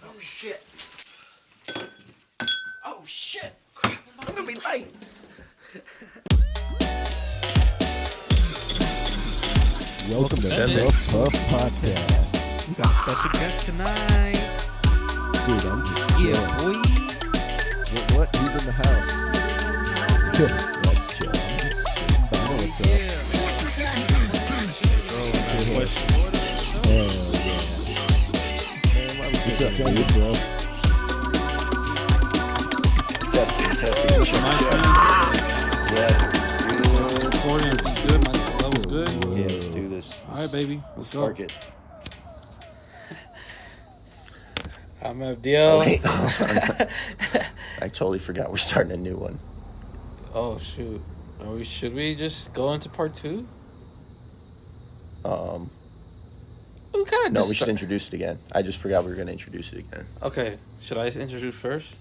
Oh shit. Oh shit. Crap, I'm gonna be late. Welcome to the Puff Podcast. We got a special guest tonight. Dude, I'm just Yeah, chilling. boy. What? Who's in the house? Let's chill. I'm just sitting by myself. Hell yeah. Man, why was What's this up, on dude? bro? Testing. Yeah. Recording, everything's good. My level's good. Yeah, let's do this. All right, baby. Let's go. Spark it. I'm Abdiel. Wait. I totally forgot we're starting a new one. Oh, shoot. Should we just go into part 2? We kind of No, we should introduce it again. I just forgot we were going to introduce it again. Okay. Should I introduce first?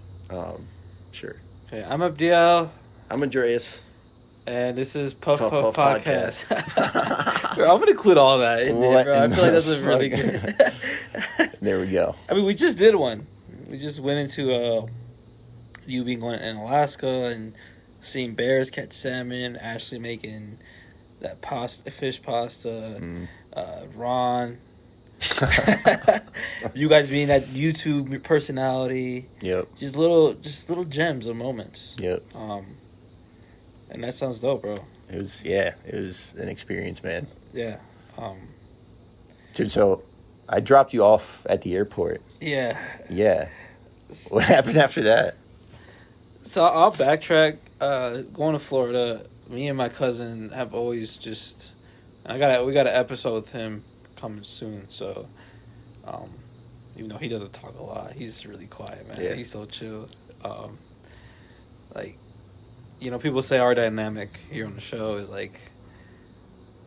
Sure. Okay. I'm Abdiel, I'm Andreas. and this is Puff Puff Podcast. Bro, I'm gonna quit all that in there, What bro. I in feel like the that's a really fuck? good. There we go. I mean, we just did one. We just went into you being going in Alaska and seeing bears catch salmon, Ashley making that fish pasta, Ron. You guys being that YouTube personality. Yep. Just little gems of moments. Yep. And that sounds dope, bro. It was an experience, man. Yeah. Dude, so I dropped you off at the airport. Yeah. Yeah. What happened after that? So I'll backtrack. Going to Florida, me and my cousin have always just. We got an episode with him coming soon. So, even though he doesn't talk a lot, he's really quiet, man. Yeah. He's so chill. People say our dynamic here on the show is like,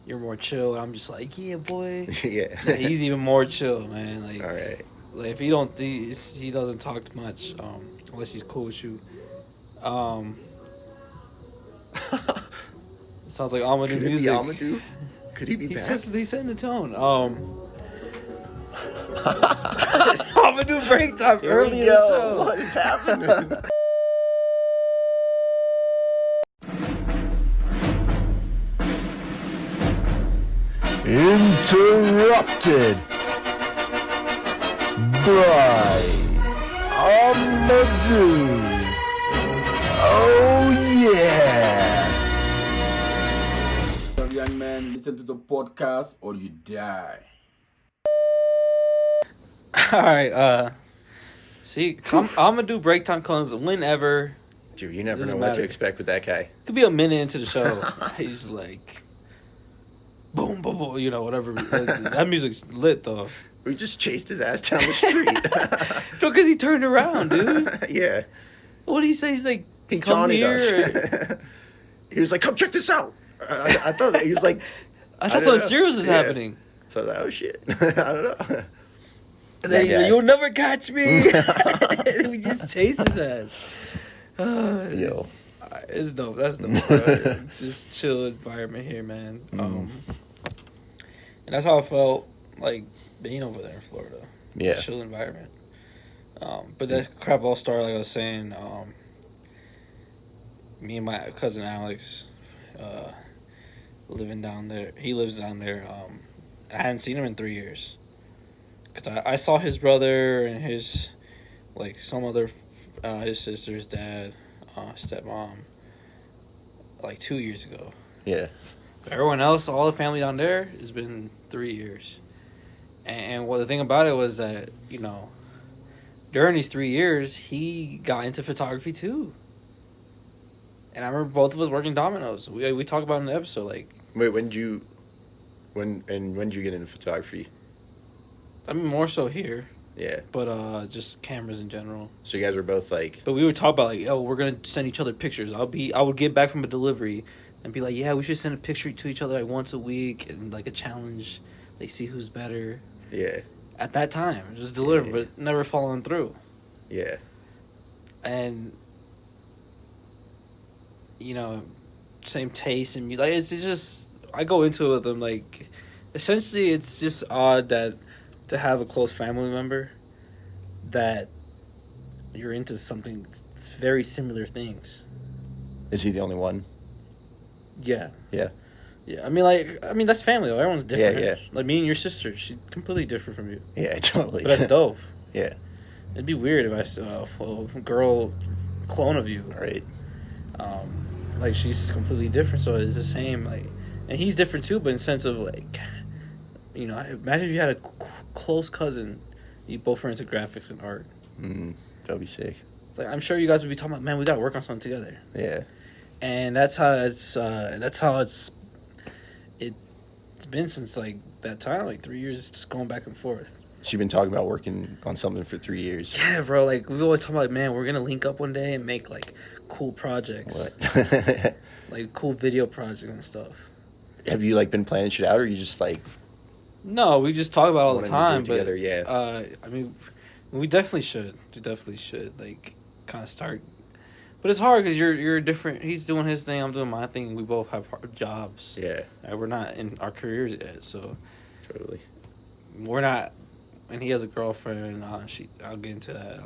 you're more chill. I'm just like, yeah, boy. Yeah. He's even more chill, man. Like, All right. like if he doesn't talk much, unless he's cool with you. Sounds like Amadou Could it be music. Amadou? Could he be back? He's setting the tone. It's Amadou break time Here early we in the go. show. What is happening? Interrupted by Amadou. Oh yeah. Young man, listen to the podcast or you die. All right. See, Amadou break time comes whenever. Dude, you never know Doesn't what to matter. expect with that guy. Could be a minute into the show. He's like, boom, boom, boom. Whatever. That music's lit though. We just chased his ass down the street. Because he turned around, dude. Yeah. What did he say? He's like, He come taunted here. us. He was like, come check this out. I thought he was like... I thought don't something know. serious was Yeah. happening. So I was like, oh shit. I don't know. And then he's like, guy. you'll never catch me. And we just chased his ass. Yo. It's dope. That's dope, bro. Just chill environment here, man. And that's how I felt like being over there in Florida. Yeah. Chill environment. But that crap all started, like I was saying, me and my cousin Alex living down there. He lives down there. I hadn't seen him in 3 years. Because I saw his brother and his sister's dad, stepmom, like 2 years ago. Yeah. But everyone else, all the family down there, has been 3 years. And the thing about it was that, during these 3 years, he got into photography too. And I remember both of us working dominoes. We talked about it in the episode, like. Wait, when did you get into photography? I mean, more so here. Yeah. But just cameras in general. So you guys were both like... But we would talk about, like, we're going to send each other pictures. I would get back from a delivery and be like, yeah, we should send a picture to each other like once a week and like a challenge. They see who's better. Yeah. At that time, just deliver, Yeah. but never following through. Yeah. And, same taste and like it's just I go into it with them like essentially it's just odd that to have a close family member that you're into something it's very similar things. Is he the only one? Yeah. Yeah. Yeah, I mean, that's family, though. Everyone's different. Yeah. Like, me and your sister, she's completely different from you. Yeah, totally. But that's dope. Yeah. It'd be weird if I saw a girl clone of you. Right. Like, she's completely different, so it's the same. Like, and he's different, too, but in the sense of, like, you know, imagine if you had a close cousin, you both were into graphics and art. That'd be sick. Like, I'm sure you guys would be talking about, man, we got to work on something together. Yeah. And that's how it's been since, like, that time, like 3 years, just going back and forth. She's been talking about working on something for 3 years. Yeah, bro. Like, we've always talked about, like, man, we're gonna link up one day and make, like, cool projects. What? Like, cool video projects and stuff. Have you, like, been planning shit out, or you just, like... No, we just talk about it all the wanna do time. it But together, yeah. I mean, we definitely should. We definitely should, like, kind of start. But it's hard because you're different. He's doing his thing. I'm doing my thing. We both have jobs. Yeah. We're not in our careers yet, so Totally. we're not. And he has a girlfriend. I'll get into that.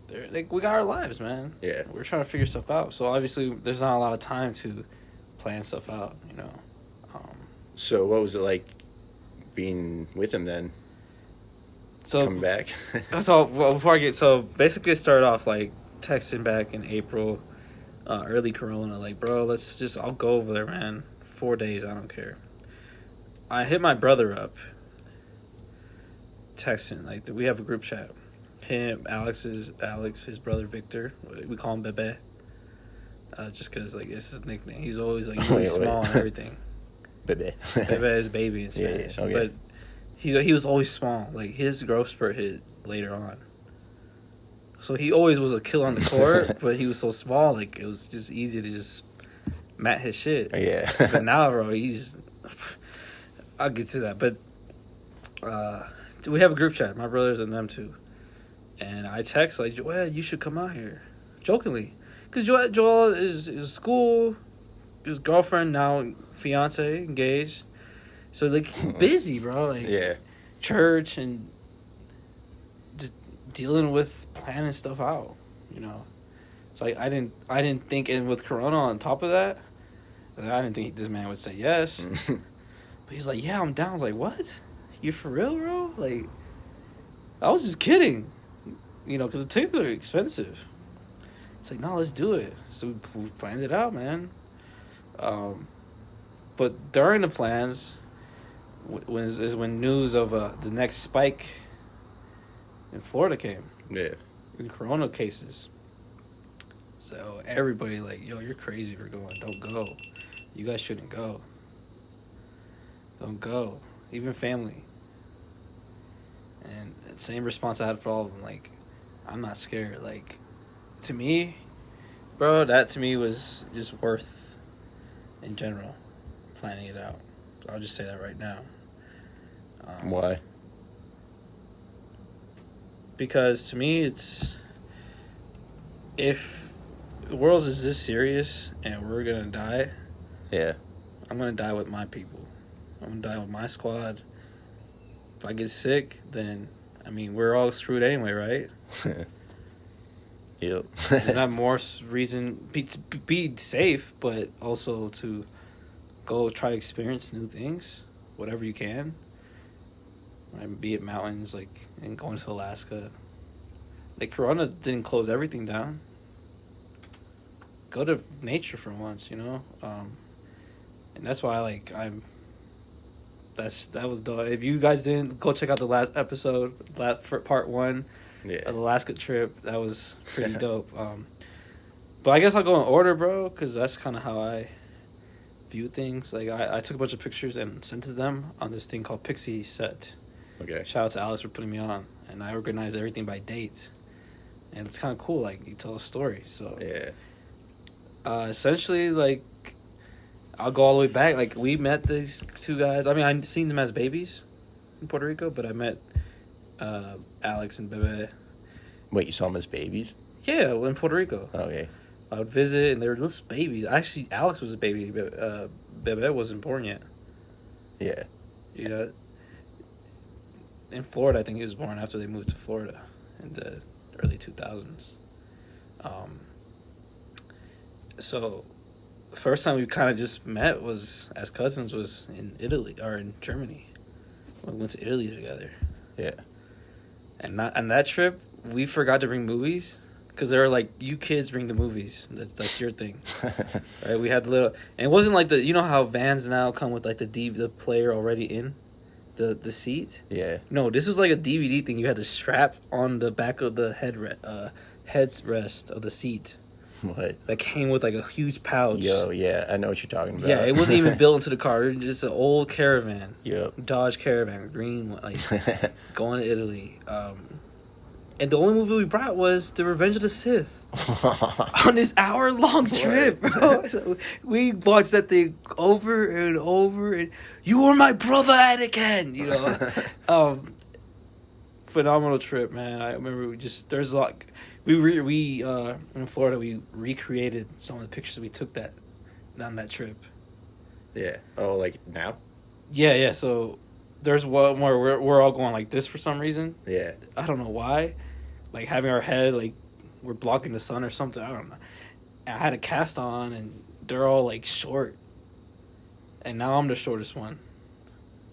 They're like, we got our lives, man. Yeah. We're trying to figure stuff out. So obviously, there's not a lot of time to plan stuff out. You know. So what was it like being with him then? So Coming back? so basically, it started off like texting back in April, early Corona. Like, bro, I'll go over there, man. 4 days, I don't care. I hit my brother up, texting. Like, we have a group chat. Him, Alex, his brother Victor. We call him Bebe. Just because, like, it's his nickname. He's always, like, really small and everything. Bebe. Bebe is baby in Spanish. Yeah, okay. But he was always small. Like, his growth spurt hit later on. So he always was a kill on the court, but he was so small, like, it was just easy to just mat his shit. Yeah. But now, bro, I'll get to that. But we have a group chat, my brothers and them too. And I text, like, Joel, you should come out here. Jokingly. Because Joel is school, his girlfriend, now fiance, engaged. So, like, busy, bro. Like, Yeah. church and just dealing with planning stuff out, you know. So I didn't think, and with Corona on top of that, I didn't think this man would say yes. But he's like, yeah, I'm down. I was like, what? You for real, bro? Like, I was just kidding, you know, because the tickets are expensive. It's like, no, let's do it. So we planned it out, man. But during the plans, when news of the next spike in Florida came. Yeah. In Corona cases. So everybody like, yo, you're crazy for going. Don't go. You guys shouldn't go. Don't go. Even family. And the same response I had for all of them. Like, I'm not scared. Like, to me, bro, that to me was just worth, in general, planning it out. I'll just say that right now. Why? Because to me, it's, if the world is this serious and we're gonna die, Yeah. I'm gonna die with my people. I'm gonna die with my squad. If I get sick, then I mean we're all screwed anyway, right? Yep. There's not more reason be safe, but also to go try to experience new things, whatever you can. Right? Be it mountains, like, and going to Alaska. Like, Corona didn't close everything down. Go to nature for once, you know. And that's why, like, that was dope. If you guys didn't, go check out the last episode, for part 1 Yeah. of the Alaska trip. That was pretty dope. But I guess I'll go in order, bro, because that's kind of how I view things. Like, I took a bunch of pictures and sent to them on this thing called Pixie Set. Okay. Shout out to Alex for putting me on. And I organized everything by date. And it's kind of cool. Like, you tell a story. So, Yeah. essentially, like, I'll go all the way back. Like, we met these two guys. I mean, I've seen them as babies in Puerto Rico, but I met Alex and Bebe. Wait, you saw them as babies? Yeah, well, in Puerto Rico. Okay. I would visit, and they were little babies. Actually, Alex was a baby. Bebe wasn't born yet. Yeah. You know? in Florida. I think he was born after they moved to Florida in the early 2000s. So the first time we kind of just met was as cousins was in Italy or in Germany. We went to Italy together. Yeah. And that trip, we forgot to bring movies because they were like, you kids bring the movies. That's your thing. Right? We had the little, and it wasn't like you know how vans now come with like the player already in the seat? Yeah. No, this was like a DVD thing. You had to strap on the back of the headrest of the seat. What? That came with like a huge pouch. Yo, yeah, I know what you're talking about. Yeah, it wasn't even built into the car. It was just an old Caravan. Yep. Dodge Caravan, green, like going to Italy. And the only movie we brought was The Revenge of the Sith on this hour-long trip, bro. So we watched that thing over and over, and you were my brother, Anakin. You know, phenomenal trip, man. I remember there's a lot. We in Florida we recreated some of the pictures we took on that trip. Yeah. Oh, like now? Yeah. So there's one where we're all going like this for some reason. Yeah. I don't know why. Like having our head like we're blocking the sun or something. I don't know. And I had a cast on and they're all like short. And now I'm the shortest one.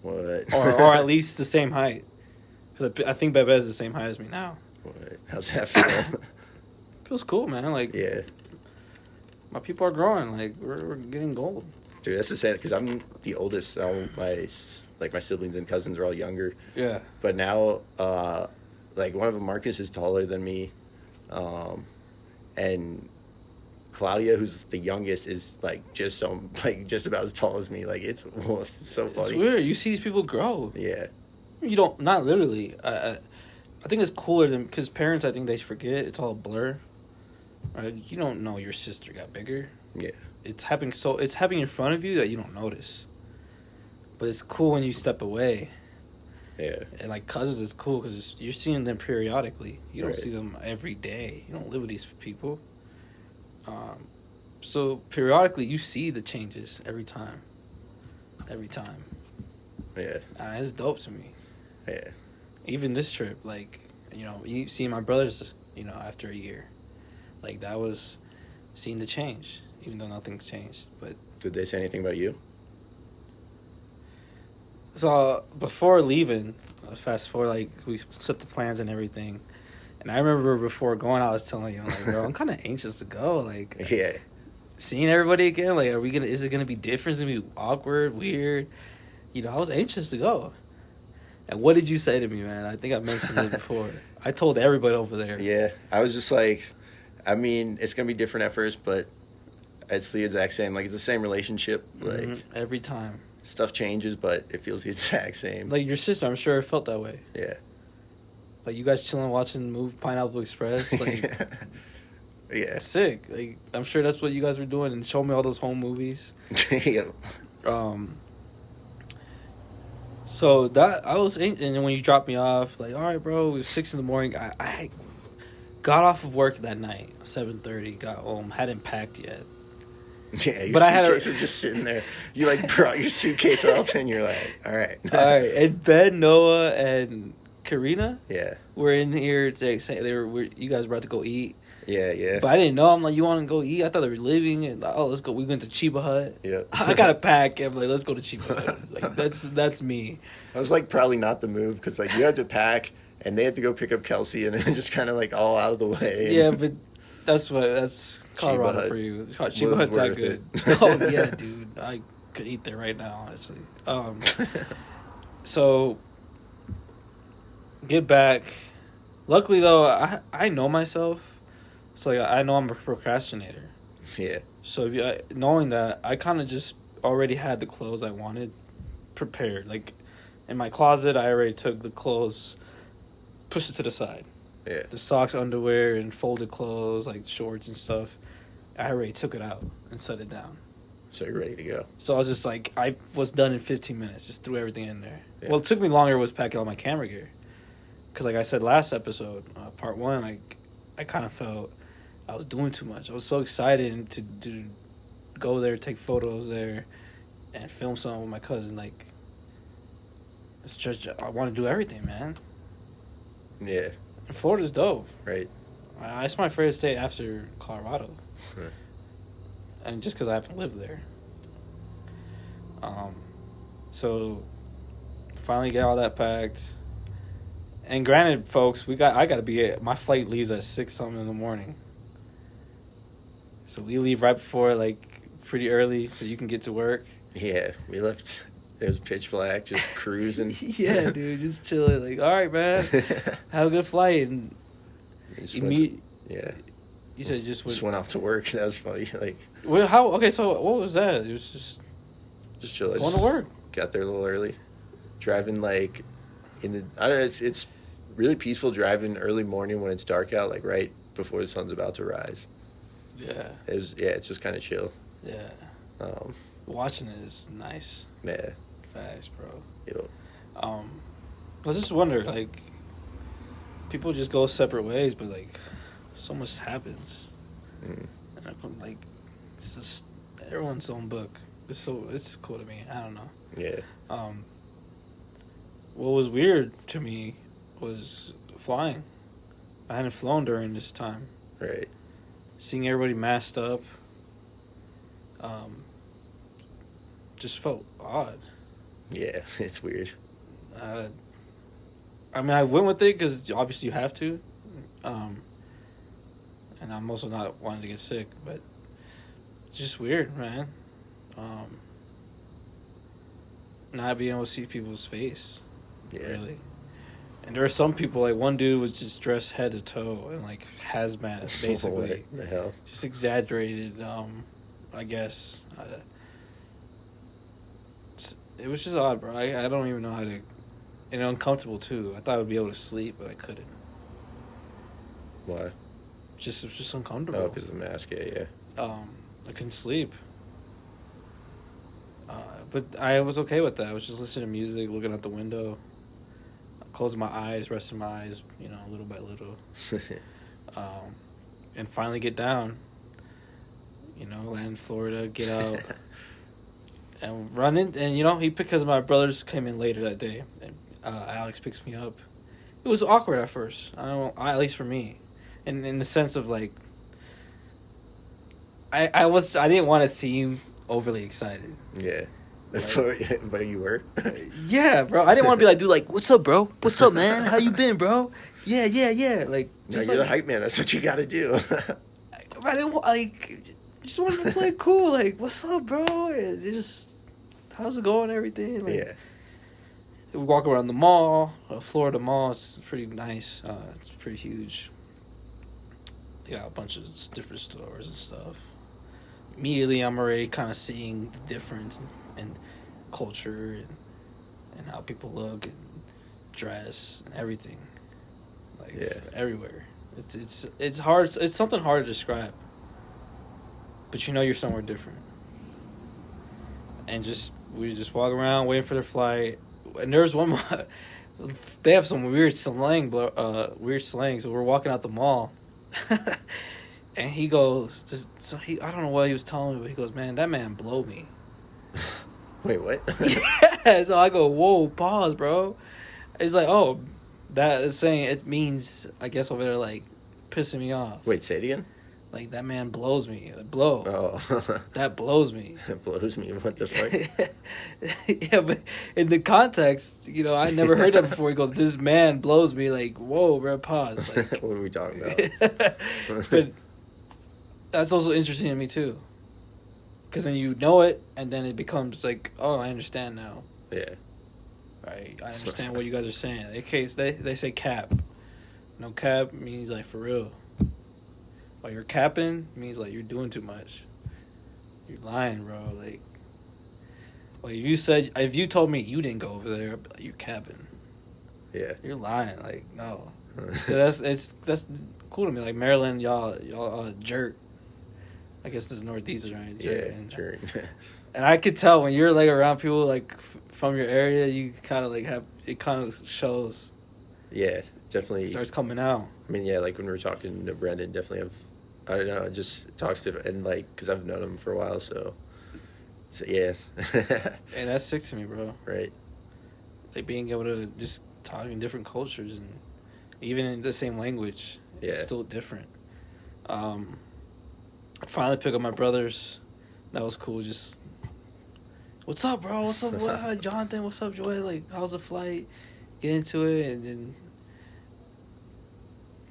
What? or at least the same height. Because I think Bebe is the same height as me now. What? How's that feel? Feels cool, man. Like, yeah. My people are growing. Like, we're getting gold. Dude, that's the sad because I'm the oldest. All my siblings and cousins are all younger. Yeah. But now, like one of them, Marcus, is taller than me, and Claudia, who's the youngest, is just about as tall as me. Like it's so funny. It's weird. You see these people grow. Yeah. You don't. Not literally. I think it's cooler than because parents. I think they forget. It's all a blur. Right? You don't know your sister got bigger. Yeah. It's happening in front of you that you don't notice. But it's cool when you step away. Yeah. And like cousins is cool because you're seeing them periodically. You don't right. see them every day. You don't live with these people. So periodically you see the changes every time. Every time. Yeah. It's dope to me. Yeah. Even this trip, like, you know, you see my brothers, you know, after a year. Like, that was seeing the change, even though nothing's changed. But did they say anything about you? So, before leaving, fast forward, like, we set the plans and everything. And I remember before going, I was telling you, like, bro, I'm kind of anxious to go. Like, yeah. Seeing everybody again, like, is it going to be different? Is it going to be awkward, weird? You know, I was anxious to go. And what did you say to me, man? I think I mentioned it before. I told everybody over there. Yeah. I was just like, I mean, it's going to be different at first, but it's the exact same. Like, it's the same relationship. Like, every time. Stuff changes, but it feels the exact same. Like, your sister, I'm sure, felt that way. Yeah. Like, you guys chilling, watching the movie Pineapple Express. Like, yeah. Sick. Like, I'm sure that's what you guys were doing and showing me all those home movies. Yeah. So that I was, and then when you dropped me off, like, all right, bro, it was 6 a.m. I got off of work that night, 7:30. Got home, hadn't packed yet. Yeah, your but suitcase was just sitting there. You brought your suitcase up, and you're like, all right. And Ben, Noah, and Karina, yeah, were in here to say you guys were about to go eat. Yeah. But I didn't know. I'm like, you want to go eat? I thought they were leaving. And let's go. We went to Chiba Hut. Yeah. I got a pack. I'm like, let's go to Chiba Hut. Like, that's me. I was probably not the move because you had to pack and they had to go pick up Kelsey and then just kind of all out of the way. Yeah, but that's Colorado for you. Chiba Hut's that good. Oh yeah, dude. I could eat there right now, honestly. So get back. Luckily though, I know myself. So I know I'm a procrastinator. Yeah. So knowing that, I kind of just already had the clothes I wanted prepared. Like in my closet, I already took the clothes, pushed it to the side. Yeah. The socks, underwear, and folded clothes, like shorts and stuff. I already took it out and set it down. So you're ready to go. So I was just like, I was done in 15 minutes. Just threw everything in there. Yeah. Well, it took me longer was packing all my camera gear. Because like I said last episode, part 1, I kind of felt I was doing too much. I was so excited to go there, take photos there, and film something with my cousin. Like, It's just I want to do everything, man. Yeah. And Florida's dope. Right. It's my favorite state after Colorado, Huh. and just because I haven't lived there. So finally get all that packed. And granted, folks, I got to be my flight leaves at 6 something in the morning. So we leave right before, like, pretty early so you can get to work. Yeah, we left. It was pitch black, just cruising. Yeah, dude, just chilling. Like, all right, man, have a good flight. And yeah. You said just went off to work. That was funny. Like, well, how? Okay, so what was that? It was just chill. Going to work. Got there a little early. Driving like I don't know. It's really peaceful driving early morning when it's dark out, like right before the sun's about to rise. Yeah. It's just kind of chill. Yeah. Watching it is nice. Yeah. Facts, bro. Yo. I was just wondering, like, people just go separate ways, but like, so much happens. And I'm like, it's just everyone's own book. It's cool to me. I don't know. Yeah. What was weird to me was flying. I hadn't flown during this time. Right. Seeing everybody masked up, just felt odd. Yeah, it's weird. I mean, I went with it because obviously you have to, and I'm also not wanting to get sick, but it's just weird, man. Not being able to see people's face, really. And there were some people, like one dude was just dressed head to toe in like hazmat, basically. What the hell? Just exaggerated, I guess. It was just odd, bro. I don't even know how to... And uncomfortable, too. I thought I would be able to sleep, but I couldn't. Why? It was just uncomfortable. Oh, because of the mask, yeah. I couldn't sleep. But I was okay with that. I was just listening to music, looking out the window, closing my eyes, resting my eyes, little by little. And finally get down. Land in Florida, get out. And run in, and because my brothers came in later that day, and Alex picks me up. It was awkward at first. At least for me, and in the sense of like, I didn't want to seem overly excited. Yeah, Like, but you were. Yeah, bro. I didn't want to be like, dude, like, what's up, bro? What's up, man? How you been, bro? Yeah. Like, No, you're the hype man. That's what you got to do. I didn't just wanted to play cool. Like, what's up, bro? And how's it going? Everything. Like, yeah. We walk around the mall, Florida Mall. It's pretty nice. It's pretty huge. They got a bunch of different stores and stuff. Immediately, I'm already kind of seeing the difference in culture and how people look and dress and everything. Like, everywhere. It's hard. It's something hard to describe. But you're somewhere different. And we just walk around waiting for their flight. And there was one more, they have some weird slang, so we're walking out the mall. And he goes, I don't know what he was telling me, but he goes, man, that man blow me. Wait, what? Yeah, so I go, whoa, pause, bro. It's like, oh, that is saying it means, I guess over there, like, pissing me off. Wait, say it again? Like, that man blows me. Like, blow. Oh. That blows me. That blows me. What the fuck? Yeah, but in the context, I never heard that before. He goes, this man blows me. Like, whoa, bro, pause. Like, what are we talking about? But that's also interesting to me, too. Because then you know it, and then it becomes like, oh, I understand now. Yeah. Right? I understand what you guys are saying. They say cap. No cap means, like, for real. While you're capping, means like you're doing too much. You're lying, bro. Like if you told me you didn't go over there, I'd be like, you're capping. Yeah. You're lying. Like, no. that's cool to me. Like, Maryland, y'all jerk. I guess this is Northeast, right? Jerk. And I could tell when you're like around people like from your area, you kind of like have it kind of shows. Yeah, definitely. It starts coming out. I mean, yeah, like when we were talking to Brendan, definitely have. I don't know, it just talks to, and like, because I've known him for a while, so yeah. Hey, that's sick to me, bro. Right. like being able to just talk in different cultures and even in the same language. Yeah. It's still different. Finally pick up my brothers. That was cool. Just, what's up, bro? What's up, Jonathan? What's up, Joy? Like, how's the flight? Get into it, and then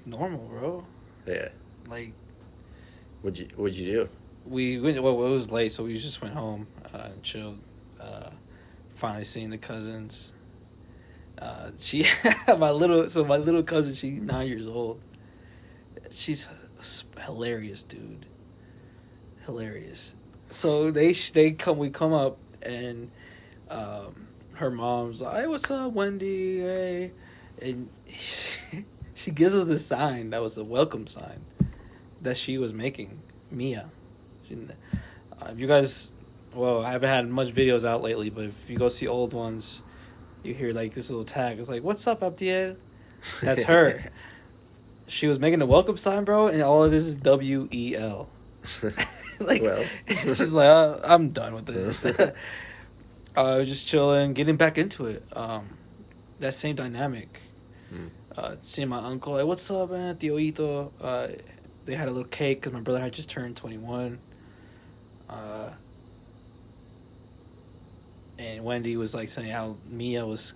normal, bro. Yeah. Like, What'd you do? we went. Well, it was late, so we just went home and chilled. Finally seeing the cousins. She, my little cousin. She's 9 years old. She's hilarious, dude. Hilarious. So we come up, and her mom's like, "Hey, what's up, Wendy? Hey," and she gives us a sign that was a welcome sign that she was making, Mia. If you guys, well, I haven't had much videos out lately, but if you go see old ones, you hear like this little tag. It's like, "What's up, Abdiel?" That's her. She was making a welcome sign, bro, and all of this is WEL. Like, Well. she's like, I'm done with this. I was just chilling, getting back into it. That same dynamic. Seeing my uncle, like, what's up, man? Tioito. They had a little cake because my brother had just turned 21. And Wendy was like saying how Mia was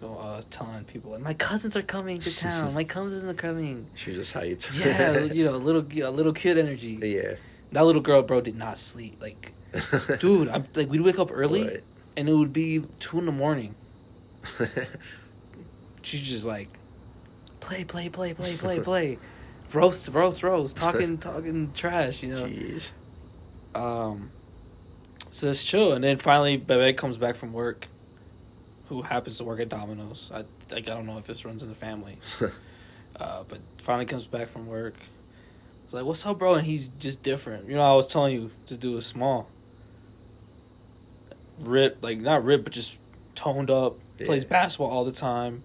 telling people, like, my cousins are coming to town. My cousins are coming. She was just hyped. Yeah, a little kid energy. Yeah. That little girl, bro, did not sleep. Like, dude, we'd wake up early, What? and it would be 2 a.m. She's just like, play, roast, talking trash, you know. Jeez. So it's chill, and then finally, Bebe comes back from work, who happens to work at Domino's. I don't know if this runs in the family, but finally comes back from work. Like, what's up, bro? And he's just different. You know, I was telling you to do a small. Like, not ripped, but just toned up. Yeah. Plays basketball all the time.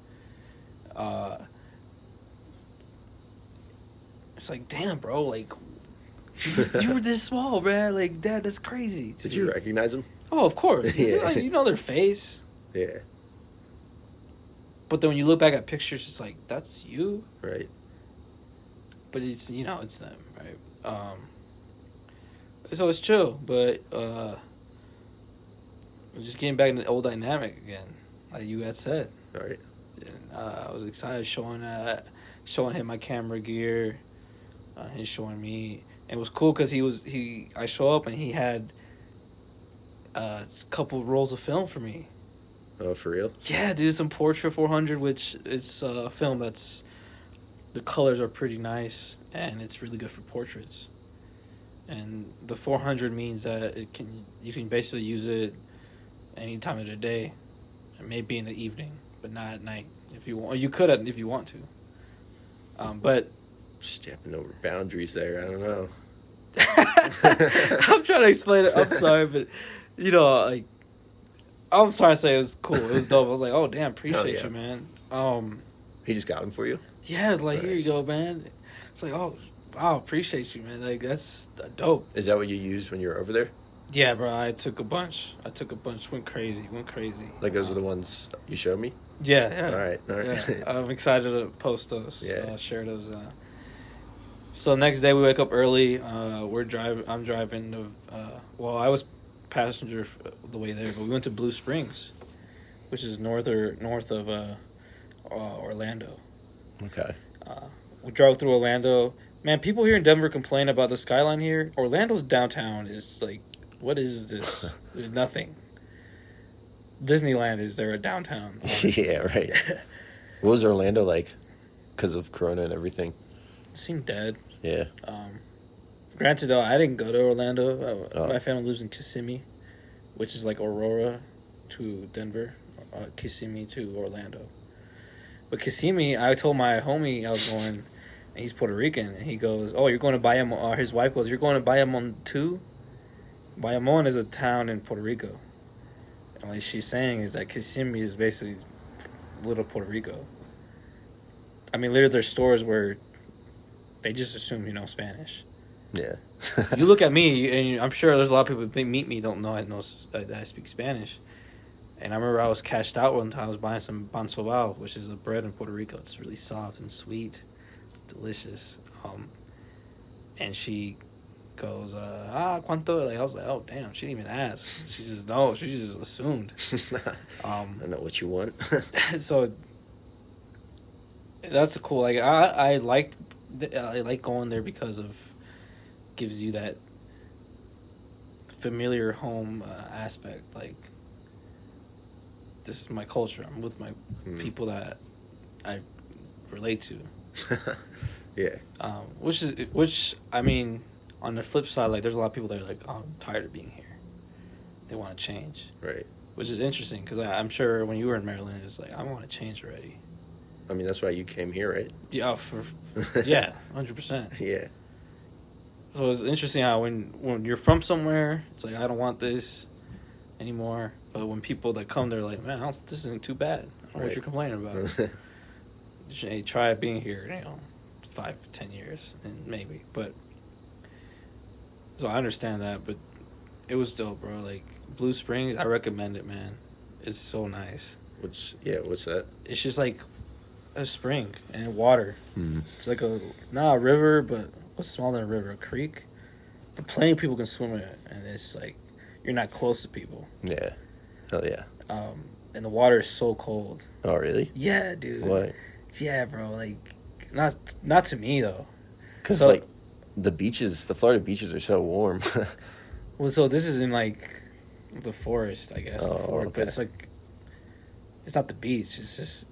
It's like, damn, bro. Like, you were this small, man. Like, Dad, that's crazy. Did you recognize him? Oh, of course. Yeah. Like, you know their face. Yeah. But then when you look back at pictures, it's like, that's you? Right. But it's, you know, it's them, right? So it's chill, but just getting back into the old dynamic again, like you had said. All right. And, I was excited showing him my camera gear. He's showing me, and it was cool because I show up and he had a couple rolls of film for me. Oh, for real? Yeah, dude, some Portra 400, which is a film that's. The colors are pretty nice, and it's really good for portraits. And the 400 means that you can basically use it any time of the day, maybe in the evening, but not at night. If you want, you could if you want to. But Stepping over boundaries there. I don't know. I'm trying to explain it. I'm sorry, but you know, like, I'm sorry to say it was cool. It was dope. I was like, oh damn, appreciate you, man. He just got them for you? Yeah, it's like, Nice. here you go, man. It's like, oh, wow, appreciate you, man. Like, that's dope. Is that what you used when you were over there? Yeah, bro, I took a bunch. Went crazy. Like those are the ones you showed me? Yeah. All right. Yeah, I'm excited to post those. Yeah. Share those. So next day we wake up early. I'm driving. I was passenger the way there, but we went to Blue Springs, which is north of Orlando. Okay. We drove through Orlando. Man, people here in Denver complain about the skyline here. Orlando's downtown is like, what is this? There's nothing. Disneyland is there at downtown. Honestly. Yeah, right. What was Orlando like? Because of Corona and everything. It seemed dead. Yeah. Granted, though, I didn't go to Orlando. Oh. My family lives in Kissimmee, which is like Aurora to Denver, Kissimmee to Orlando. But Kissimmee, I told my homie I was going, and he's Puerto Rican, and he goes, "Oh, you're going to Bayamon?" His wife goes, "You're going to Bayamon too?" Bayamon is a town in Puerto Rico, and what she's saying is that Kissimmee is basically little Puerto Rico. I mean, literally, there's stores where they just assume you know Spanish. Yeah. You look at me, and I'm sure there's a lot of people that meet me don't know I speak Spanish. And I remember I was cashed out one time. I was buying some pan sobao, which is a bread in Puerto Rico. It's really soft and sweet, delicious. And she goes, ¿cuánto? Like, I was like, oh, damn, she didn't even ask. She just assumed. I know what you want. So that's cool. Like, I like going there because of gives you that familiar home aspect. Like, this is my culture. I'm with my people that I relate to. Yeah. Which I mean, on the flip side, like, there's a lot of people that are like, oh, I'm tired of being here. They want to change. Right. Which is interesting because I'm sure when you were in Maryland, it was like, I want to change already. I mean, that's why you came here, right? Yeah, 100%. Yeah. So it's interesting how when you're from somewhere, it's like, I don't want this anymore. But when people that come, they're like, man, this isn't too bad. I don't know what you're complaining about. Hey, try being here, 5-10 years, and maybe. But so I understand that, but it was dope, bro. Like, Blue Springs, I recommend it, man. It's so nice. What's that? It's just like a spring and water. Mm. It's like not a river, but what's smaller than a river? A creek. And plenty of people can swim in it, and it's like you're not close to people. Yeah. Hell yeah. And the water is so cold. Oh, really? Yeah, dude. What? Yeah, bro. Like, not to me though. Because like the Florida beaches are so warm. Well, so this is in like the forest, I guess. Oh, okay. But it's like, it's not the beach. It's just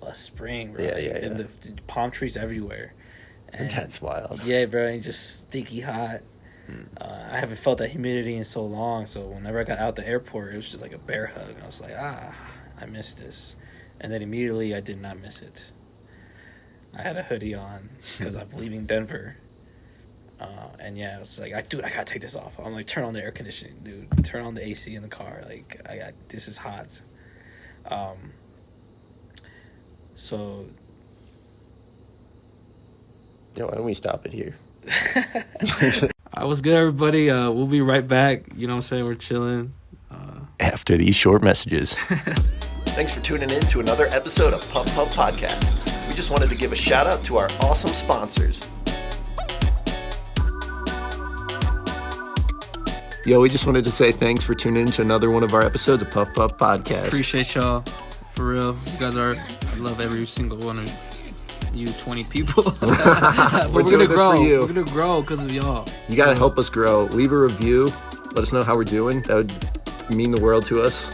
a spring, bro. Yeah. And the palm trees everywhere. And That's wild. yeah, bro. And just sticky hot. I haven't felt that humidity in so long. So whenever I got out the airport, it was just like a bear hug. And I was like, I missed this. And then immediately I did not miss it. I had a hoodie on because I'm leaving Denver. And yeah, it's like, dude, I gotta take this off. I'm like, turn on the air conditioning, dude. Turn on the AC in the car. Like, this is hot. So. Yeah, why don't we stop it here? What's good, everybody? We'll be right back. You know what I'm saying? We're chilling. After these short messages. Thanks for tuning in to another episode of Puff Puff Podcast. We just wanted to give a shout out to our awesome sponsors. Yo, we just wanted to say thanks for tuning in to another one of our episodes of Puff Puff Podcast. Appreciate y'all. For real. You guys I love every single one of you 20 people. We're doing this for you. We're going to grow because of y'all. You got to help us grow. Leave a review. Let us know how we're doing. That would mean the world to us.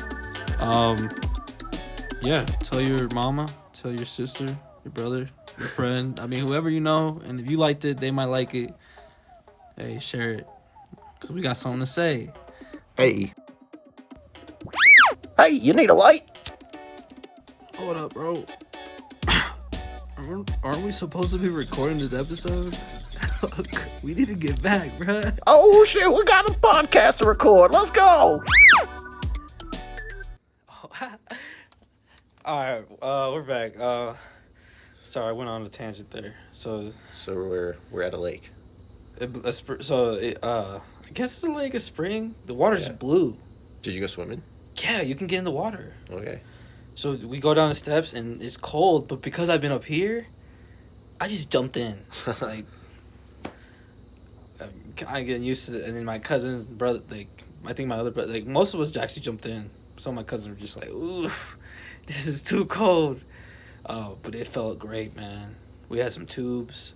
Yeah, tell your mama, tell your sister, your brother, your friend. I mean, whoever you know. And if you liked it, they might like it. Hey, share it. Because we got something to say. Hey, you need a light? Hold up, bro. Aren't we supposed to be recording this episode? We need to get back, bro. Oh, shit, we got a podcast to record. Let's go. All right, we're back. Sorry, I went on a tangent there. So we're at a lake. I guess it's like a spring. The water's blue. Did you go swimming? Yeah, you can get in the water. Okay. So we go down the steps and it's cold, but because I've been up here, I just jumped in. Like, I'm kind of getting used to it. And then my cousin's brother, like, I think my other brother, like, most of us actually jumped in. Some of my cousins were just like, ooh, this is too cold. But it felt great, man. We had some tubes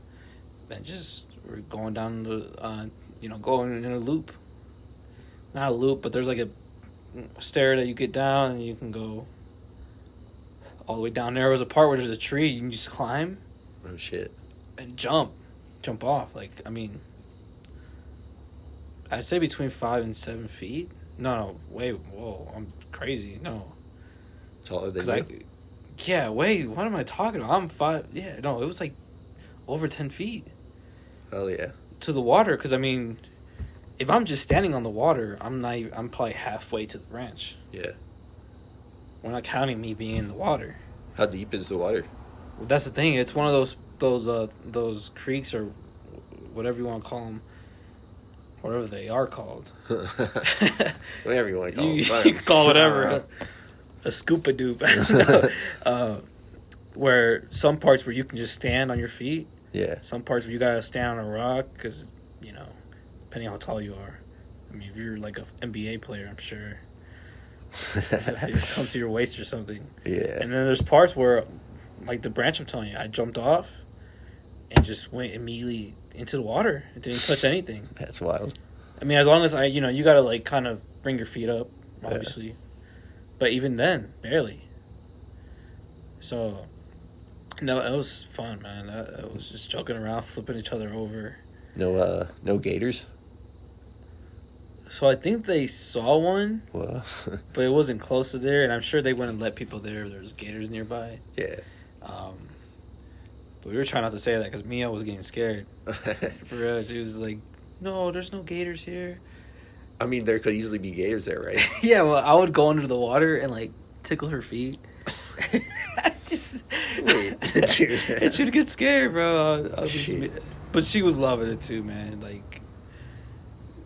and we're going down the, going in a loop. Not a loop, but there's like a stair that you get down and you can go all the way down. There was a part where there's a tree you can just climb. Oh shit. And jump off. Like, I mean, I'd say between 5 and 7 feet. No, wait, whoa, I'm crazy. No. Taller than you? Yeah, wait, what am I talking about? I'm 5. Yeah, no, it was like over 10 feet. Hell yeah. To the water, because I mean, if I'm just standing on the water, I'm probably halfway to the ranch. Yeah. We're not counting me being in the water. How deep is the water? Well, that's the thing. It's one of those creeks or whatever you want to call them, whatever they are called. Whatever you want to call them. You can call it whatever. a scuba dupe. Where some parts where you can just stand on your feet. Yeah. Some parts where you gotta stand on a rock because, depending on how tall you are. I mean, if you're like an NBA player, I'm sure it comes to your waist or something. Yeah. And then there's parts where, like the branch I'm telling you, I jumped off and just went immediately into the water. It didn't touch anything. That's wild. I mean, as long as you gotta like kind of bring your feet up, obviously. Yeah. But even then, barely. So, no, it was fun, man. It was just joking around, flipping each other over. No gators? So I think they saw one, Well, but it wasn't close to there, and I'm sure they wouldn't let people there if there was gators nearby. Yeah. But we were trying not to say that because Mia was getting scared. For real, she was like, "No, there's no gators here." I mean, there could easily be gators there, right? Yeah, well, I would go under the water and like tickle her feet. Wait, dude. And she'd get scared, bro. But she was loving it too, man. Like,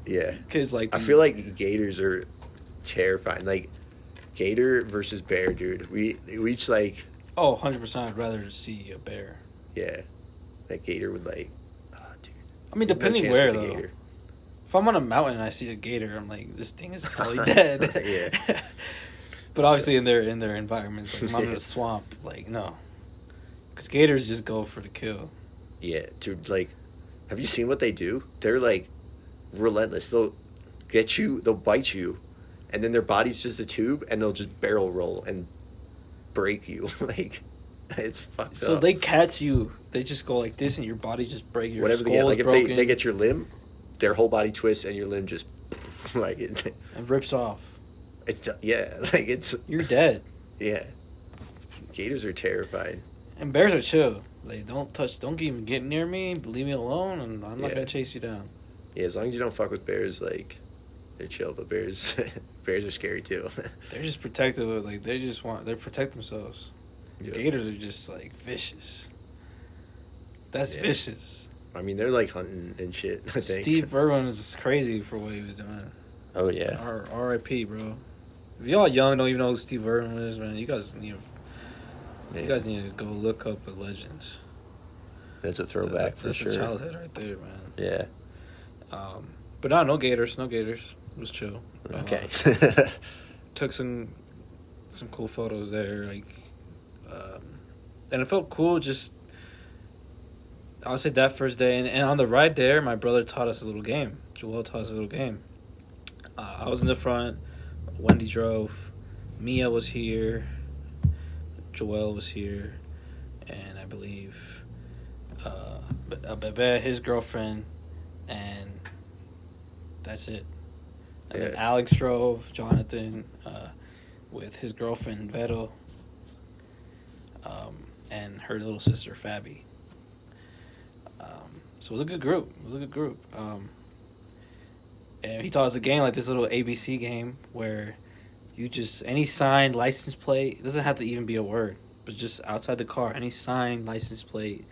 yeah, because like I feel like gators are terrifying. Like, gator versus bear, dude. We each like. Oh, 100%. I'd rather see a bear. Yeah, that gator would like. Oh, dude. I mean, depending where though. Gator. If I'm on a mountain and I see a gator, I'm like, this thing is probably dead. Yeah. But obviously, in their environments, like if I'm in a swamp, like no, because gators just go for the kill. Yeah, dude. Like, have you seen what they do? They're like relentless. They'll get you. They'll bite you, and then their body's just a tube, and they'll just barrel roll and break you. Like, it's fucked up. So they catch you. They just go like this, and your body just breaks. Your whatever they skull get. Like is if broken they get your limb, their whole body twists, and your limb just like it. and rips off. It's like it's. You're dead. Yeah. Gators are terrifying. And bears are chill. Like don't even get near me. Leave me alone, and I'm not Yeah. gonna chase you down. Yeah, as long as you don't fuck with bears, like they're chill. But bears are scary too. They're just protective. Like they protect themselves. Yep. Gators are just like vicious. That's Yeah. vicious. I mean, they're like hunting and shit. I think. Steve Irwin is crazy for what he was doing. Oh yeah. R.I.P. bro. If y'all young don't even know who Steve Irwin is, man, you guys need to go look up the legends. That's a throwback for sure. That's a childhood right there, man. Yeah. But no gators. It was chill. Okay. Took some cool photos there, like, and it felt cool. Just I would say that first day, and on the ride there, my brother taught us a little game. Joel taught us a little game. I was in the front. Wendy drove. Mia was here. Joel was here, and I believe Bebe, his girlfriend, and that's it. And then Alex drove. Jonathan with his girlfriend Vero, and her little sister Fabi. So it was a good group. And he taught us a game like this little ABC game where you just, any sign, license plate, it doesn't have to even be a word, but just outside the car, any sign, license plate,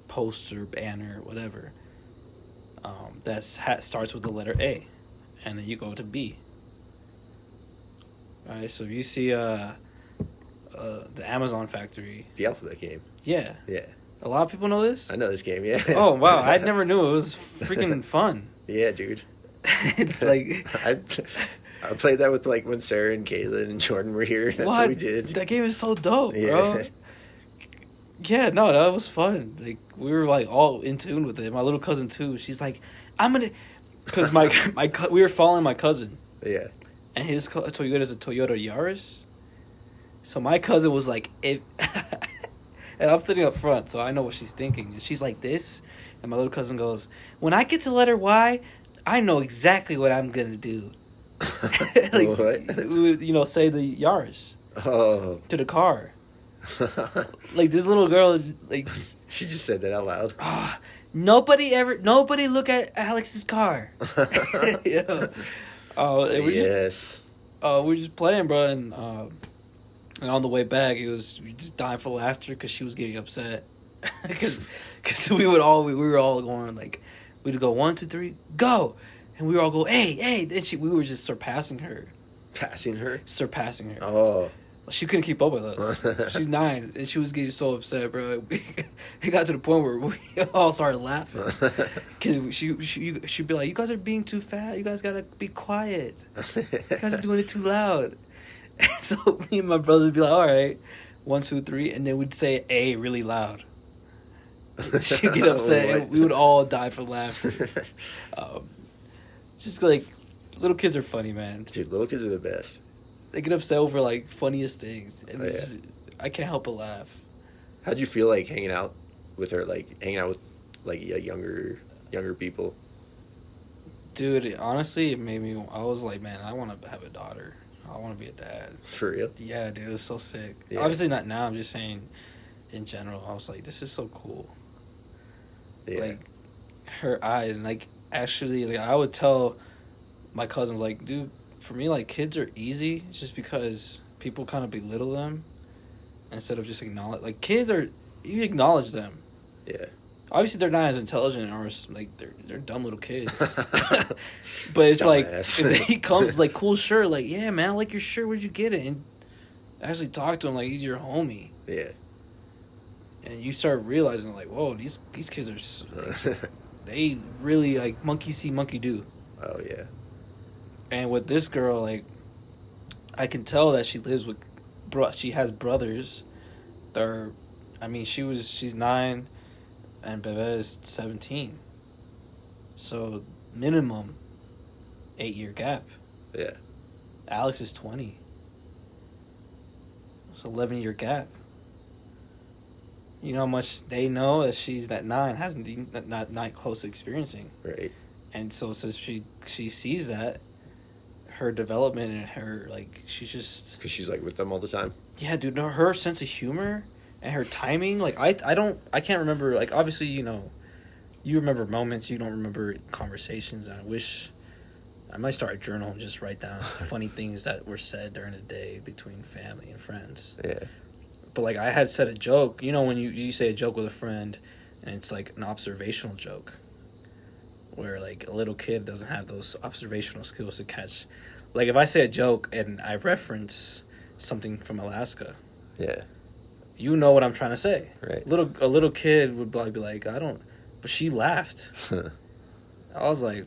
poster, banner, whatever, that starts with the letter A, and then you go to B. Right, so if you see the Amazon factory. The alphabet game. Yeah. Yeah. A lot of people know this? I know this game, yeah. Oh, wow. I never knew. It was freaking fun. Yeah, dude. Like, I played that with like when Sarah and Caitlin and Jordan were here. That's what we did. That game is so dope, Yeah. bro. Yeah, no, that was fun. Like, we were like all in tune with it. My little cousin too. She's like, I'm gonna, because we were following my cousin. Yeah. And his Toyota is a Toyota Yaris. So my cousin was like, if, and I'm sitting up front, so I know what she's thinking. And she's like this, and my little cousin goes, when I get to letter Y, I know exactly what I'm gonna do. Like, what? Say the Yaris Oh. to the car. Like, this little girl is like, She just said that out loud. nobody look at Alex's car. Yeah. Yes. We were just playing, bro, and on the way back, we just dying for laughter because she was getting upset because we were all going like, we'd go 1, 2, 3, go, and we would all go hey, then we were just surpassing her Passing her? surpassing her. Oh. She couldn't keep up with us. She's 9, and she was getting so upset, bro. It got to the point where we all started laughing. Because she'd be like, you guys are being too fat. You guys got to be quiet. You guys are doing it too loud. And so me and my brother would be like, all right, 1, 2, 3. And then we'd say A really loud. She'd get upset, and we would all die from laughter. Just like, little kids are funny, man. Dude, little kids are the best. They get upset over, like, funniest things. And Oh, it's, I can't help but laugh. How'd you feel like hanging out with her? Like hanging out with like younger people? Dude, honestly, it made me... I was like, man, I want to have a daughter. I want to be a dad. For real? Yeah, dude, it was so sick. Yeah. Obviously not now, I'm just saying in general. I was like, this is so cool. Yeah. Like, her eyes, and like, actually, like, I would tell my cousins, like, dude, for me, like, kids are easy just because people kind of belittle them instead of just acknowledge. Like, kids are, you acknowledge them. Yeah. Obviously, they're not as intelligent or like they're dumb little kids. But it's like Dumbass. if he comes like cool shirt, like, yeah, man, I like your shirt. Where'd you get it? And actually talk to him like he's your homie. Yeah. And you start realizing like, whoa, these kids are like, they really like monkey see, monkey do. Oh yeah. And with this girl, like, I can tell that she lives with, she has brothers. They're, I mean, she's 9, and Bebe is 17. So minimum 8-year gap. Yeah. Alex is 20. It's 11-year gap. You know how much they know that she's that 9 hasn't not close to experiencing. Right. And so since she sees that, her development and her, like, she's just... Because she's, like, with them all the time? Yeah, dude, no, her sense of humor and her timing, like, I can't remember, like, obviously, you know, you remember moments, you don't remember conversations, and I wish... I might start a journal and just write down funny things that were said during the day between family and friends. Yeah. But, like, I had said a joke, you know, when you say a joke with a friend, and it's, like, an observational joke, where, like, a little kid doesn't have those observational skills to catch. Like, if I say a joke and I reference something from Alaska, Yeah. you know what I'm trying to say. Right. A little kid would probably be like, I don't... But she laughed. I was like,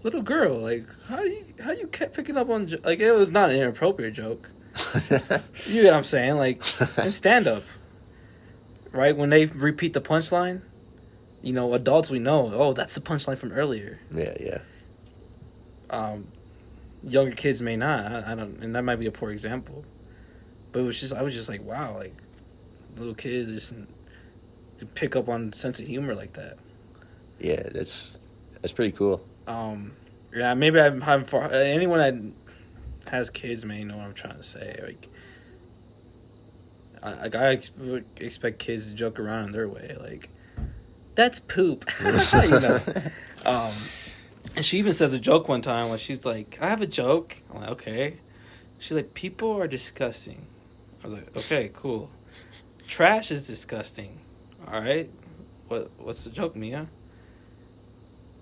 little girl, like, how you kept picking up on... Like, it was not an inappropriate joke. You get what I'm saying? Like, in stand-up, right? When they repeat the punchline, you know, adults, we know, oh, that's the punchline from earlier. Yeah. Younger kids may not. I don't, and that might be a poor example. But I was just like, wow, like, little kids just pick up on sense of humor like that. Yeah, that's pretty cool. Yeah, maybe I'm far. Anyone that has kids may know what I'm trying to say. Like, I expect kids to joke around in their way. Like, that's poop, you know. And she even says a joke one time when she's like, I have a joke. I'm like, okay. She's like, people are disgusting. I was like, okay, cool. Trash is disgusting. All right. What's the joke, Mia?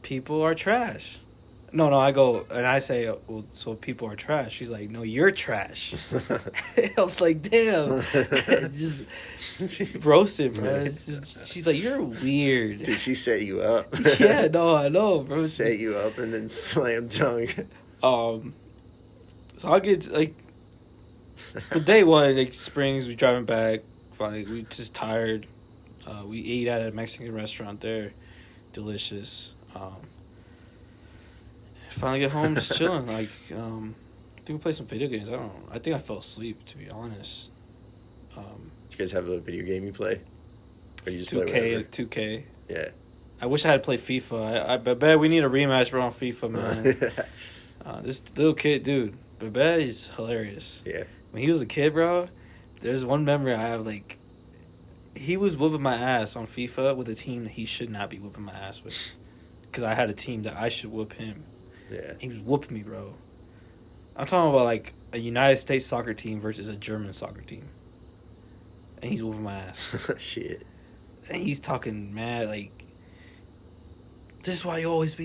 People are trash. No, I go, and I say, well, so people are trash. She's like, no, you're trash. I was like, damn. Just roasted, bro. She's like, you're weird. Dude, she set you up. Yeah, no, I know, bro. Set you up and then slam dunk. So I'll get, like, the day one, like, Springs, we driving back. Finally, we just tired. We ate at a Mexican restaurant there. Delicious. Finally get home, just chilling. Like, I think we played some video games. I think I fell asleep, to be honest. Do you guys have a video game you play? Or you just play whatever? 2K. Yeah. I wish I had played FIFA. I bet we need a rematch, bro, on FIFA, man. This little kid, dude, Bebe is hilarious. Yeah. When he was a kid, bro, there's one memory I have, like, he was whooping my ass on FIFA with a team that he should not be whooping my ass with. Because I had a team that I should whoop him. Yeah. He was whooping me, bro. I'm talking about, like, a United States soccer team versus a German soccer team. And he's whooping my ass. Shit. And he's talking mad, like... this is why you always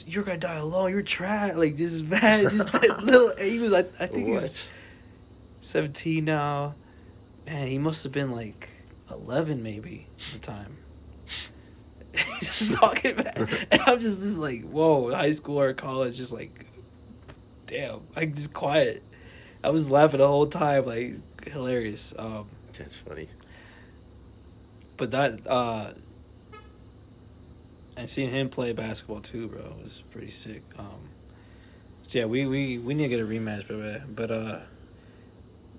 you're gonna die alone. You're trash. Like, this is bad. Just that little. He was, I think he was 17 now. Man, he must have been like 11 maybe at the time. He's just talking bad. And I'm just like, whoa, high school or college, just like, damn, like, just quiet. I was laughing the whole time, like, hilarious. That's funny. But that, and seeing him play basketball too, bro, was pretty sick. So yeah, we need to get a rematch, but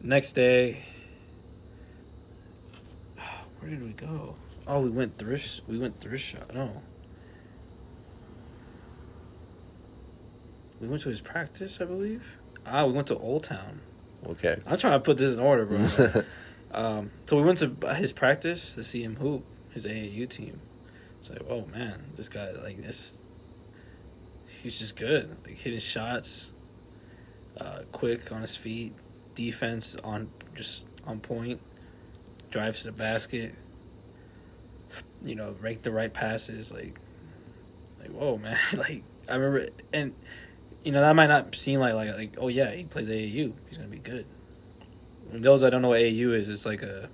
next day, where did we go? Oh, we went thrift shop. No, we went to his practice, I believe. We went to Old Town. Okay. I'm trying to put this in order, bro. So we went to his practice to see him hoop, his AAU team. It's like, oh man, this guy, like, this, he's just good. Like, hitting shots, quick on his feet, defense just on point, drives to the basket, make the right passes. Like whoa, man. Like, I remember, and that might not seem like oh yeah, he plays AAU, he's gonna be good. And those that don't know what AAU is, it's like a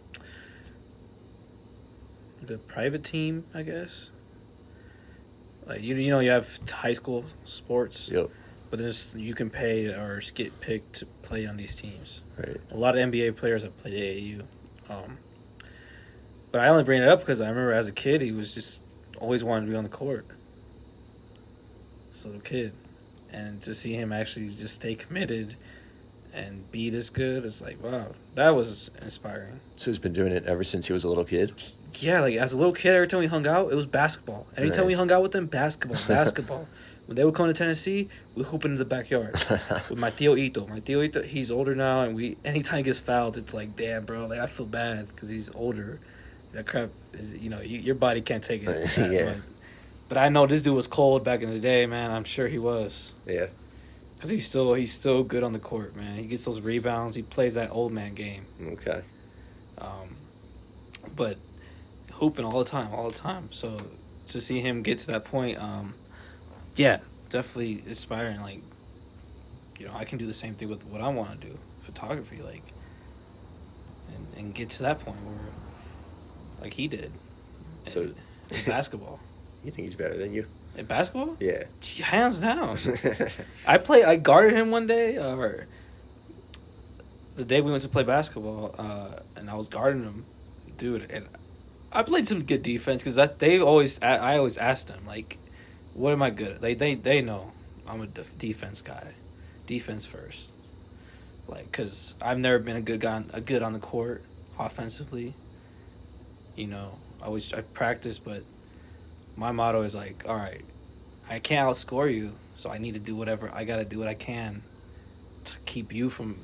private team, I guess. Like, you have high school sports. Yep. But you can pay or get picked to play on these teams. Right. A lot of NBA players have played AAU. But I only bring it up because I remember as a kid, he was just always wanted to be on the court. This little kid. And to see him actually just stay committed and be this good, it's like, wow, that was inspiring. So he's been doing it ever since he was a little kid? Yeah, like, as a little kid, every time we hung out, it was basketball. Anytime we hung out with them, basketball. When they would come to Tennessee, we hoop in the backyard with my Tío Ito. My Tío Ito, he's older now, and anytime he gets fouled, it's like, damn, bro, like, I feel bad because he's older. That crap is, your body can't take it. Yeah. But I know this dude was cold back in the day, man. I'm sure he was. Yeah. Because he's still good on the court, man. He gets those rebounds. He plays that old man game. Okay. But hooping all the time. So to see him get to that point, yeah, definitely inspiring. Like, I can do the same thing with what I want to do, photography, like, and get to that point where, like, he did. So, in basketball. You think he's better than you? In basketball? Yeah. Hands down. I guarded him one day, or the day we went to play basketball, and I was guarding him, dude, and I played some good defense because I always asked them, like, what am I good at? They know I'm a defense guy, defense first, like, because I've never been a good on the court offensively. I practice, but my motto is like, all right, I can't outscore you, so I need to do whatever I gotta do what I can to keep you from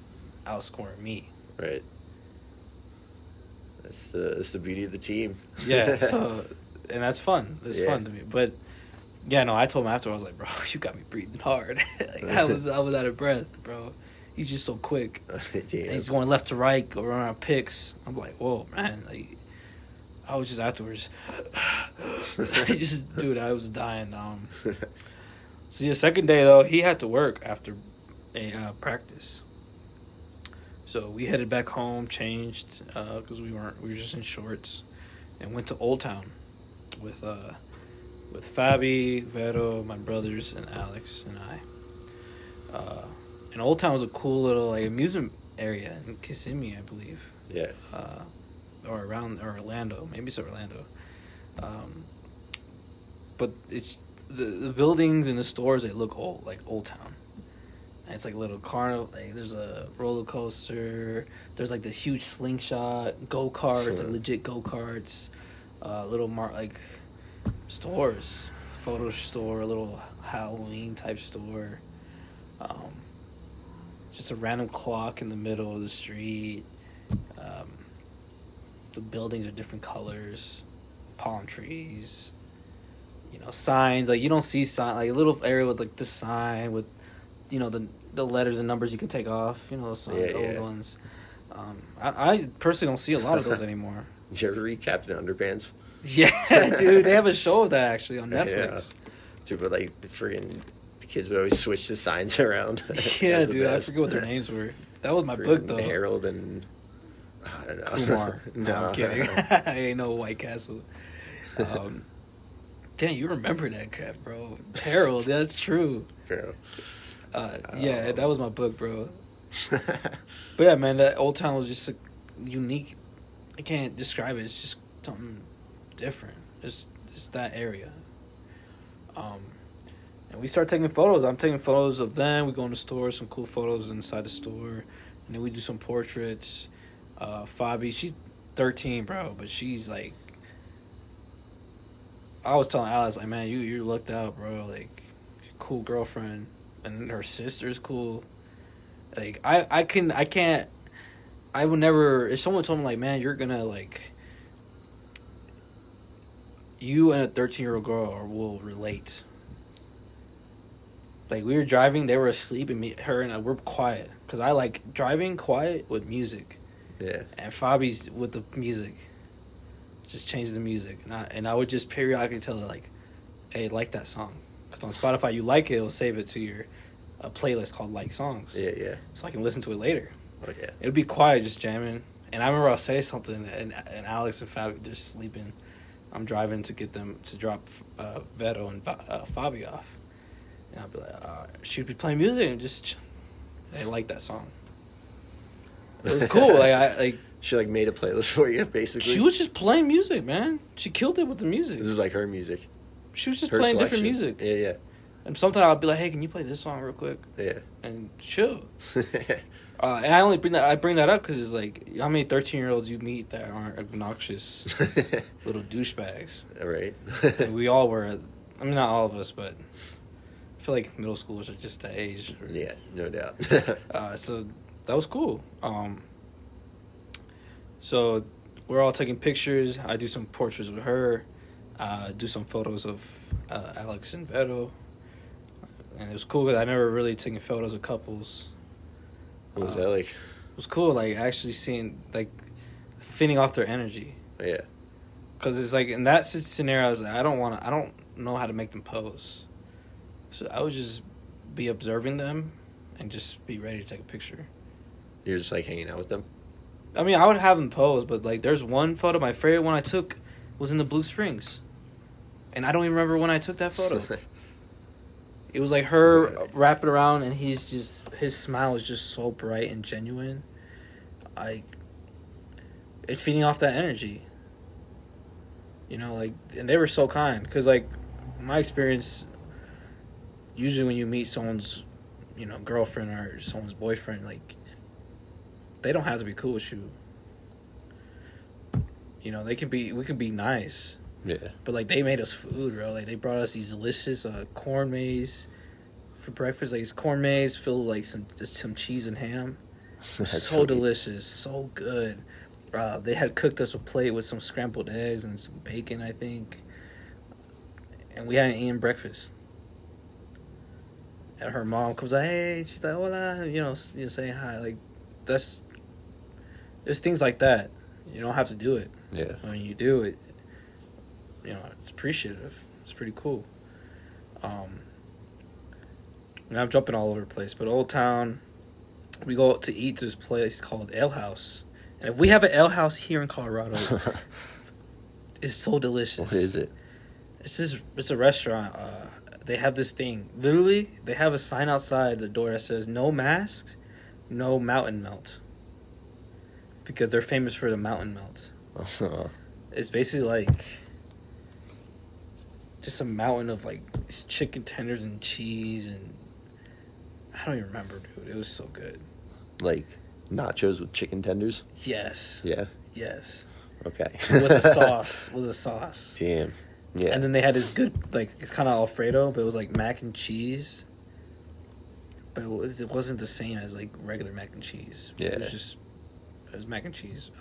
outscoring me. Right. That's the beauty of the team. Yeah. So, and that's fun. It's fun to me. But yeah, no, I told him after, I was like, bro, you got me breathing hard. Like, I was out of breath, bro. He's just so quick. And he's going left to right, going around picks. I'm like, whoa, man. Like, I was just afterwards. Dude, I was dying. So the second day, though, he had to work after a practice. So we headed back home, changed because we were just in shorts, and went to Old Town with Fabi, Vero, my brothers, and Alex and I. And Old Town was a cool little amusement area in Kissimmee, I believe. Yeah. Or Orlando. Maybe it's Orlando. But it's the buildings and the stores, they look old, like Old Town. And it's like a little carnival. Like, there's a roller coaster. There's like the huge slingshot, go-karts, like legit go-karts. Little stores. Photo store, a little Halloween type store. Just a random clock in the middle of the street. The buildings are different colors, palm trees, signs. Like, you don't see sign, like a little area with like the sign with, the letters and numbers you can take off. Those signs, old ones. I personally don't see a lot of those anymore. Did you ever read Captain Underpants? Yeah, dude, they have a show of that actually on Netflix. Dude, but like the friggin' the kids would always switch the signs around. Yeah, That was the dude, I best. forget what their names were. That was my book, Friggin' though. Harold and I don't know. Kumar. No, No. I'm kidding. I ain't no White Castle. Damn, you remember that crap, bro. Harold, that's true. Bro. Yeah, that was my book, bro. But yeah, man, that Old Town was just unique. I can't describe it. It's just something different. It's that area. And we start taking photos. I'm taking photos of them. We go in the store, some cool photos inside the store, and then we do some portraits. Fabi, she's 13, bro, but she's like, I was telling Alice, like, man, you looked out, bro. Like, cool girlfriend, and her sister's cool. Like, I would never. If someone told me, like, man, you're gonna like, you and a 13-year-old girl will relate. Like, we were driving, they were asleep, and her and I were quiet, cause I like driving quiet with music. Yeah. And Fabi's with the music. Just change the music. And I would just periodically tell her, like, hey, like that song. Because on Spotify, you like it, it'll save it to your playlist called Like Songs. Yeah, yeah. So I can listen to it later. Oh, yeah. It would be quiet, just jamming. And I remember I'll say something, and Alex and Fabi just sleeping. I'm driving to get them to drop Veto and Fabi off. And I'll be like, she'd be playing music and just, they like that song. It was cool. She like made a playlist for you, basically. She was just playing music, man. She killed it with the music. This was like her music. She was just Her playing selection. different music. Yeah, yeah. And sometimes I'll be like, hey, can you play this song real quick? Yeah. And chill. And I only bring that up because it's like, how many 13-year-olds you meet that aren't obnoxious little douchebags? All right. And we all were. I mean, not all of us, but I feel like middle schoolers are just that age. Yeah, no doubt. So that was cool. So we're all taking pictures. I do some portraits with her. Do some photos of Alex and Veto. And it was cool because I never really taken photos of couples. What was that like? It was cool, like, actually seeing, like, feeding off their energy. Yeah. Because it's like, in that scenario, I was like, I don't know how to make them pose. So I would just be observing them and just be ready to take a picture. You're just like hanging out with them? I mean, I would have them pose, but, like, there's one photo, my favorite one I took was in the Blue Springs. And I don't even remember when I took that photo. It was like her wrapping around, and his smile was just so bright and genuine. It's feeding off that energy. You know, like, and they were so kind. Because, like, my experience, usually when you meet someone's, you know, girlfriend or someone's boyfriend, like, they don't have to be cool with you. You know, we can be nice. Yeah. But, like, they made us food, bro. Like, they brought us these delicious corn maze for breakfast. Like, it's corn maze filled with, like, some cheese and ham. That's so good. delicious. So good. They had cooked us a plate with some scrambled eggs and some bacon, I think. And we hadn't eaten breakfast. And her mom comes like, hey, she's like, hola, you know, saying hi. Like, there's things like that. You don't have to do it. Yeah. When you do it, you know, it's appreciative. It's pretty cool. And I'm jumping all over the place, but Old Town, we go to eat to this place called Ale House. And if we have an Ale House here in Colorado, it's so delicious. What is it? It's a restaurant. They have this thing. Literally, they have a sign outside the door that says, no masks, no mountain melt. Because they're famous for the mountain melt. It's basically like just a mountain of like chicken tenders and cheese, and I don't even remember, dude. It was so good. Like nachos with chicken tenders? Yes. Yeah. Yes. Okay. With a sauce. With a sauce. Damn. Yeah. And then they had this good, like, it's kind of Alfredo, but it was like mac and cheese. But it wasn't the same as like regular mac and cheese. Yeah. It was mac and cheese,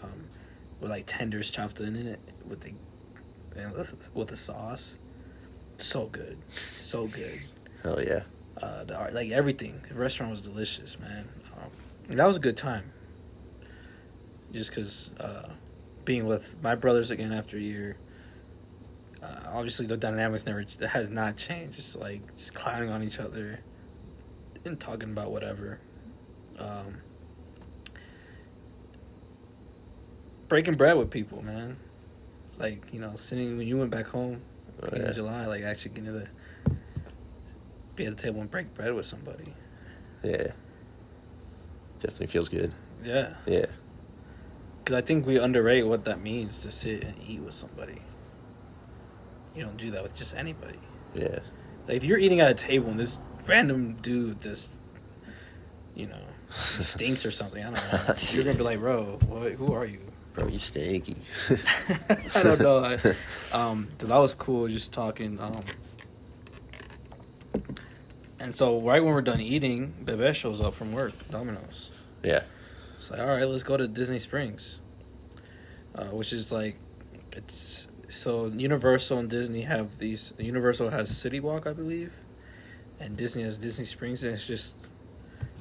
with like tenders chopped in it with the sauce. So good, so good. Hell yeah. Like everything. The restaurant was delicious, man. And that was a good time. Just because being with my brothers again after a year, Obviously, the dynamics has not changed. It's like just clowning on each other and talking about whatever. Breaking bread with people, man. Like, sitting when you went back home in July, like actually getting to be at the table and break bread with somebody. Yeah. Definitely feels good. Yeah. Yeah. Because I think we underrate what that means to sit and eat with somebody. You don't do that with just anybody. Yeah. Like, if you're eating at a table and this random dude just, stinks or something, I don't know. You're going to be like, bro, who are you? Bro, you stinky. I don't know. That was cool just talking. And so right when we're done eating, Bebe shows up from work, Domino's. Yeah. It's like, all right, let's go to Disney Springs. Which is like, so Universal and Disney have these. Universal has City Walk, I believe. And Disney has Disney Springs, and it's just,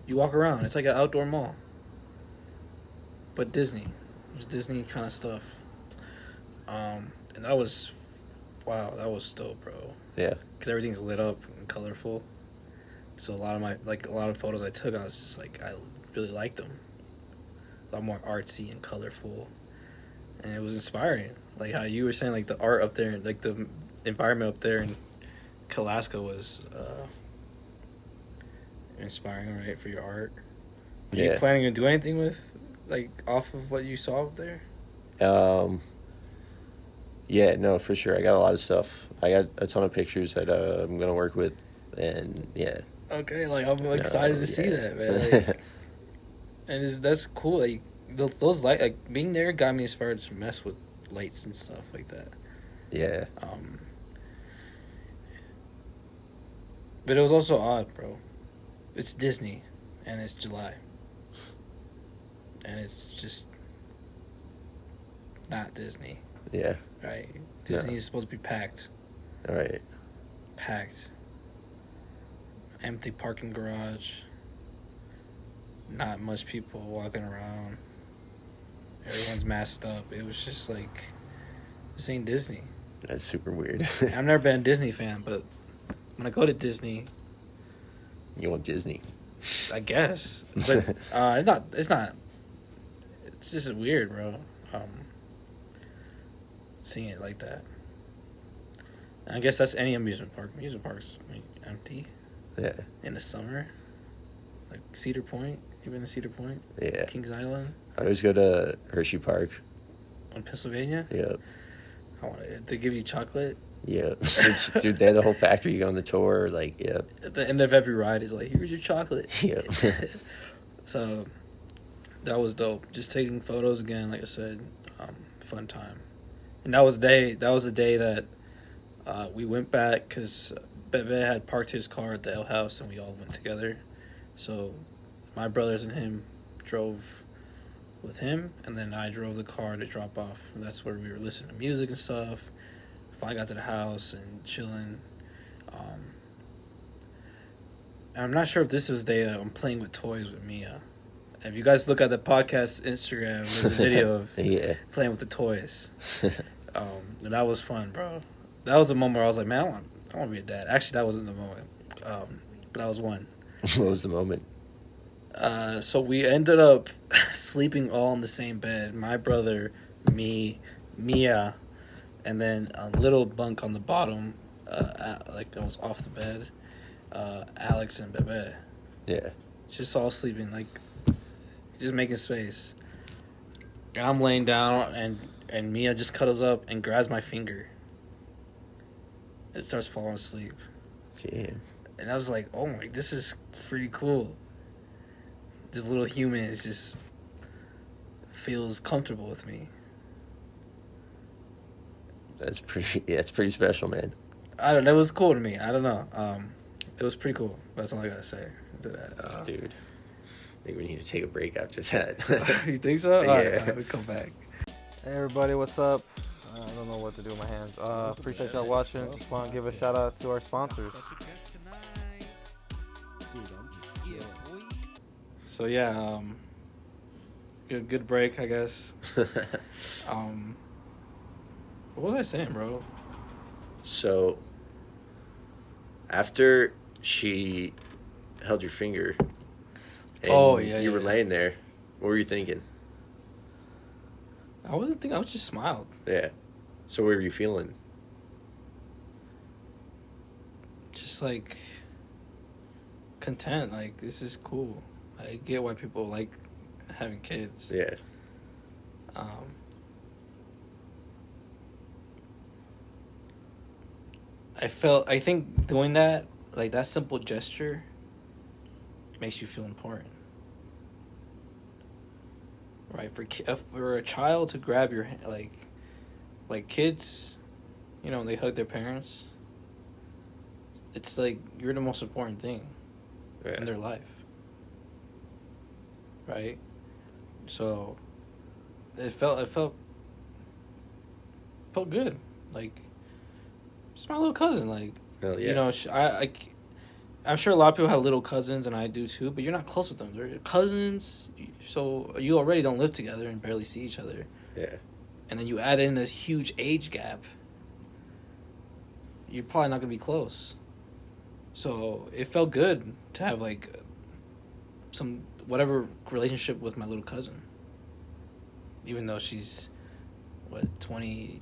you walk around. It's like an outdoor mall. But Disney. There's Disney kind of stuff. And that was, wow, that was dope, bro. Yeah. Because everything's lit up and colorful. So a lot of photos I took, I was just like, I really liked them. A lot more artsy and colorful. And it was inspiring. Like how you were saying, like the art up there, like the environment up there in Alaska was inspiring, right, for your art. Are you planning to do anything with, like, off of what you saw up there? Yeah, no, for sure. I got a lot of stuff. I got a ton of pictures that I'm gonna work with, and yeah. Okay, like I'm excited to see that, man. Like, and that's cool. Like those like being there got me inspired to mess with lights and stuff like that. Yeah. But it was also odd, bro. It's Disney, and it's July, and it's just not Disney. Yeah. Right. Disney is supposed to be packed. All right. Packed. Empty parking garage. Not much people walking around. Everyone's masked up. It was just like, this ain't Disney. That's super weird. I've never been a Disney fan, but when I go to Disney, You want Disney? I guess. But it's not. It's just weird, bro. Seeing it like that. And I guess that's any amusement park. Amusement parks empty. Yeah. In the summer. Like Cedar Point. You been to Cedar Point? Yeah. Kings Island. I always go to Hershey Park. In Pennsylvania? Yep. I want to give you chocolate. Yep. Dude, they're the whole factory. You go on the tour, like, yep. At the end of every ride is like, here's your chocolate. Yep. So that was dope. Just taking photos again, like I said, fun time. And that was the day that we went back because Bebe had parked his car at the L House and we all went together. So my brothers and him drove with him, and then I drove the car to drop off. And that's where we were listening to music and stuff. Finally got to the house and chilling. And I'm not sure if this was the day that I'm playing with toys with Mia. If you guys look at the podcast Instagram, there's a video of playing with the toys. And that was fun, bro. That was a moment where I was like, man, I want to be a dad. Actually, that wasn't the moment. But that was one. What was the moment? So we ended up sleeping all in the same bed. My brother, me, Mia, and then a little bunk on the bottom, like that was off the bed. Alex and Bebe. Yeah. Just all sleeping, like just making space. And I'm laying down, and Mia just cuddles up and grabs my finger. It starts falling asleep. Damn. And I was like, oh my, this is pretty cool. This little human is just feels comfortable with me. That's pretty special, man. I don't know. It was cool to me. I don't know. It was pretty cool. That's all I gotta say to that. Dude, I think we need to take a break after that. You think so? Yeah. All right, we come back. Hey everybody, what's up? I don't know what to do with my hands. Appreciate y'all watching. Just want to give a shout out to our sponsors. So yeah, good break, I guess. What was I saying, bro? So, after she held your finger, and Oh, yeah, you were yeah. laying there, what were you thinking? I wasn't thinking. I was just smiled. Yeah. So, what were you feeling? Just like content. Like, this is cool. I get why people like having kids. Yeah. I think doing that, like that simple gesture, makes you feel important. Right? For a child to grab your hand, like kids, you know, they hug their parents. It's like you're the most important thing in their life. Right? So it felt good. Like, it's my little cousin. Like, Hell yeah. you know, I'm sure a lot of people have little cousins, and I do too. But you're not close with them. They're your cousins, so you already don't live together and barely see each other. Yeah. And then you add in this huge age gap. You're probably not gonna be close. So it felt good to have like some whatever relationship with my little cousin. Even though she's, 20...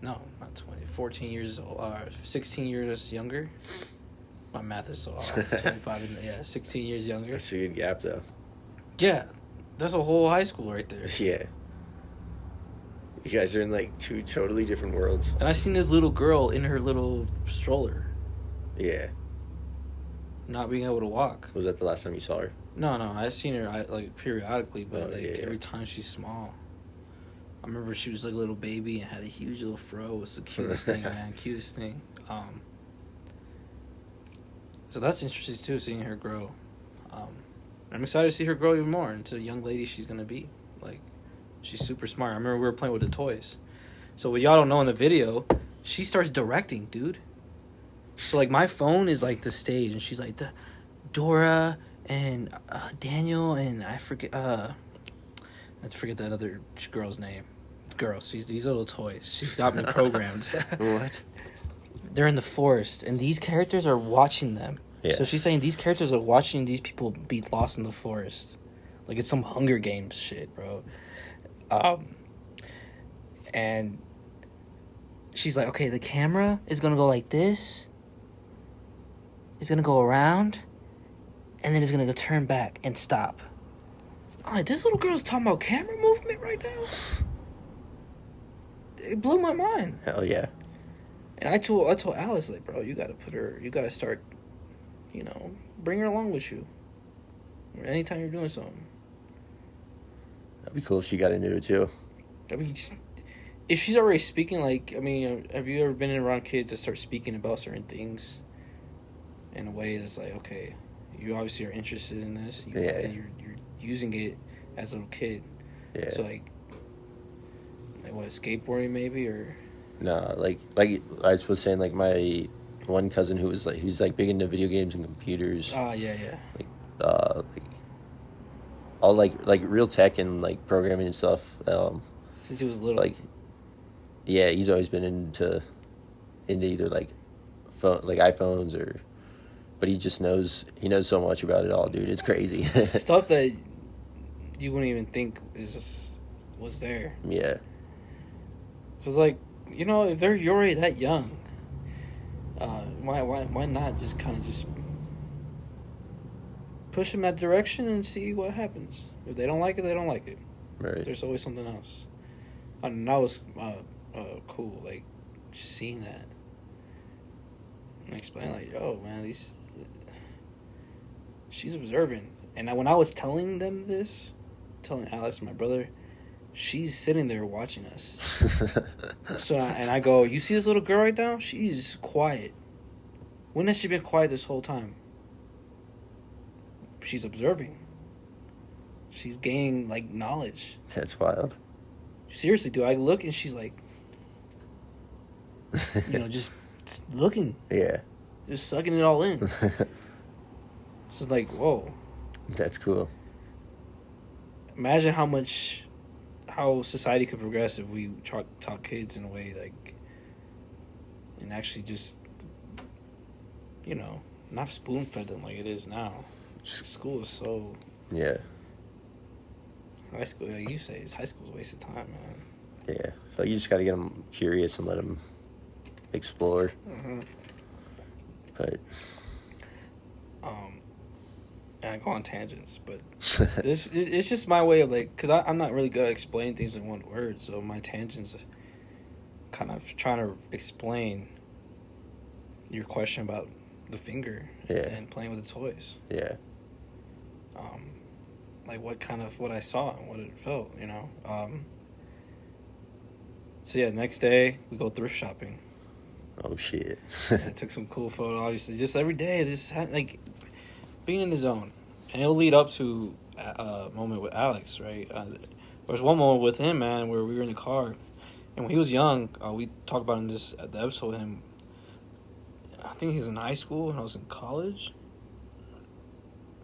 No, not 20. 14 years old, 16 years younger. My math is so off. 25, 16 years younger. That's a good gap, though. Yeah, that's a whole high school right there. Yeah. You guys are in, like, two totally different worlds. And I seen this little girl in her little stroller, Yeah. not being able to walk. Was that the last time you saw her? No, I've seen her like periodically, but yeah. every time she's small. I remember she was like a little baby and had a huge little fro. It was the cutest thing, man. Cutest thing. So that's interesting too, seeing her grow. I'm excited to see her grow even more into the young lady she's gonna be. Like, she's super smart. I remember we were playing with the toys. So what y'all don't know in the video, she starts directing, dude. So like my phone is like the stage, and she's like Dora and Daniel and I forget that other girl's name. Girls, these little toys. She's got me programmed. What? They're in the forest, and these characters are watching them. Yeah. So she's saying these characters are watching these people be lost in the forest. Like, it's some Hunger Games shit, bro. And she's like, okay, the camera is going to go like this. It's going to go around. And then it's going to turn back and stop. I'm like, this little girl's talking about camera movement right now? It blew my mind. Hell yeah. And I told Alice, like, bro, you gotta start, bring her along with you. Anytime you're doing something. That'd be cool if she got into it, too. I mean, if she's already speaking, like, I mean, have you ever been around kids that start speaking about certain things in a way that's like, okay, you obviously are interested in this. And you're using it as a little kid. Yeah. So, like what, skateboarding maybe, or... No, like I was saying, like, my one cousin who's big into video games and computers. Oh, yeah. Like all like real tech and like programming and stuff. Since he was little. Like, yeah, he's always been into either like phone, like iPhones, or, but he knows so much about it all, dude. It's crazy. Stuff that you wouldn't even think was there. Yeah. So it's like, if you're already that young, why not just kind of just push them that direction and see what happens? If they don't like it, they don't like it. Right. There's always something else. And that was cool, like, just seeing that. And explain, like, yo, man, she's observant. And when I was telling them this, telling Alex, my brother, she's sitting there watching us. So I go, you see this little girl right now? She's quiet. When has she been quiet this whole time? She's observing. She's gaining, like, knowledge. That's wild. Seriously, dude, I look and she's like, just looking. Yeah. Just sucking it all in. So it's like, whoa. That's cool. Imagine how society could progress if we taught kids in a way, like, and actually just, you know, not spoon fed them like it is now. School is so Yeah. high school. Like you say, high school's a waste of time, man. Yeah. So you just got to get them curious and let them explore. Mm-hmm. But and I go on tangents, but it's just my way of like, because I'm not really good at explaining things in one word, so my tangents kind of trying to explain your question about the finger and playing with the toys. Yeah. Like what I saw and what it felt, you know. So yeah, next day we go thrift shopping. Oh shit. I took some cool photos. Obviously, just every day, like being in the zone, and it'll lead up to a moment with Alex, right? There was one moment with him, man, where we were in the car, and when he was young, we talked about in the episode with him. I think he was in high school and I was in college,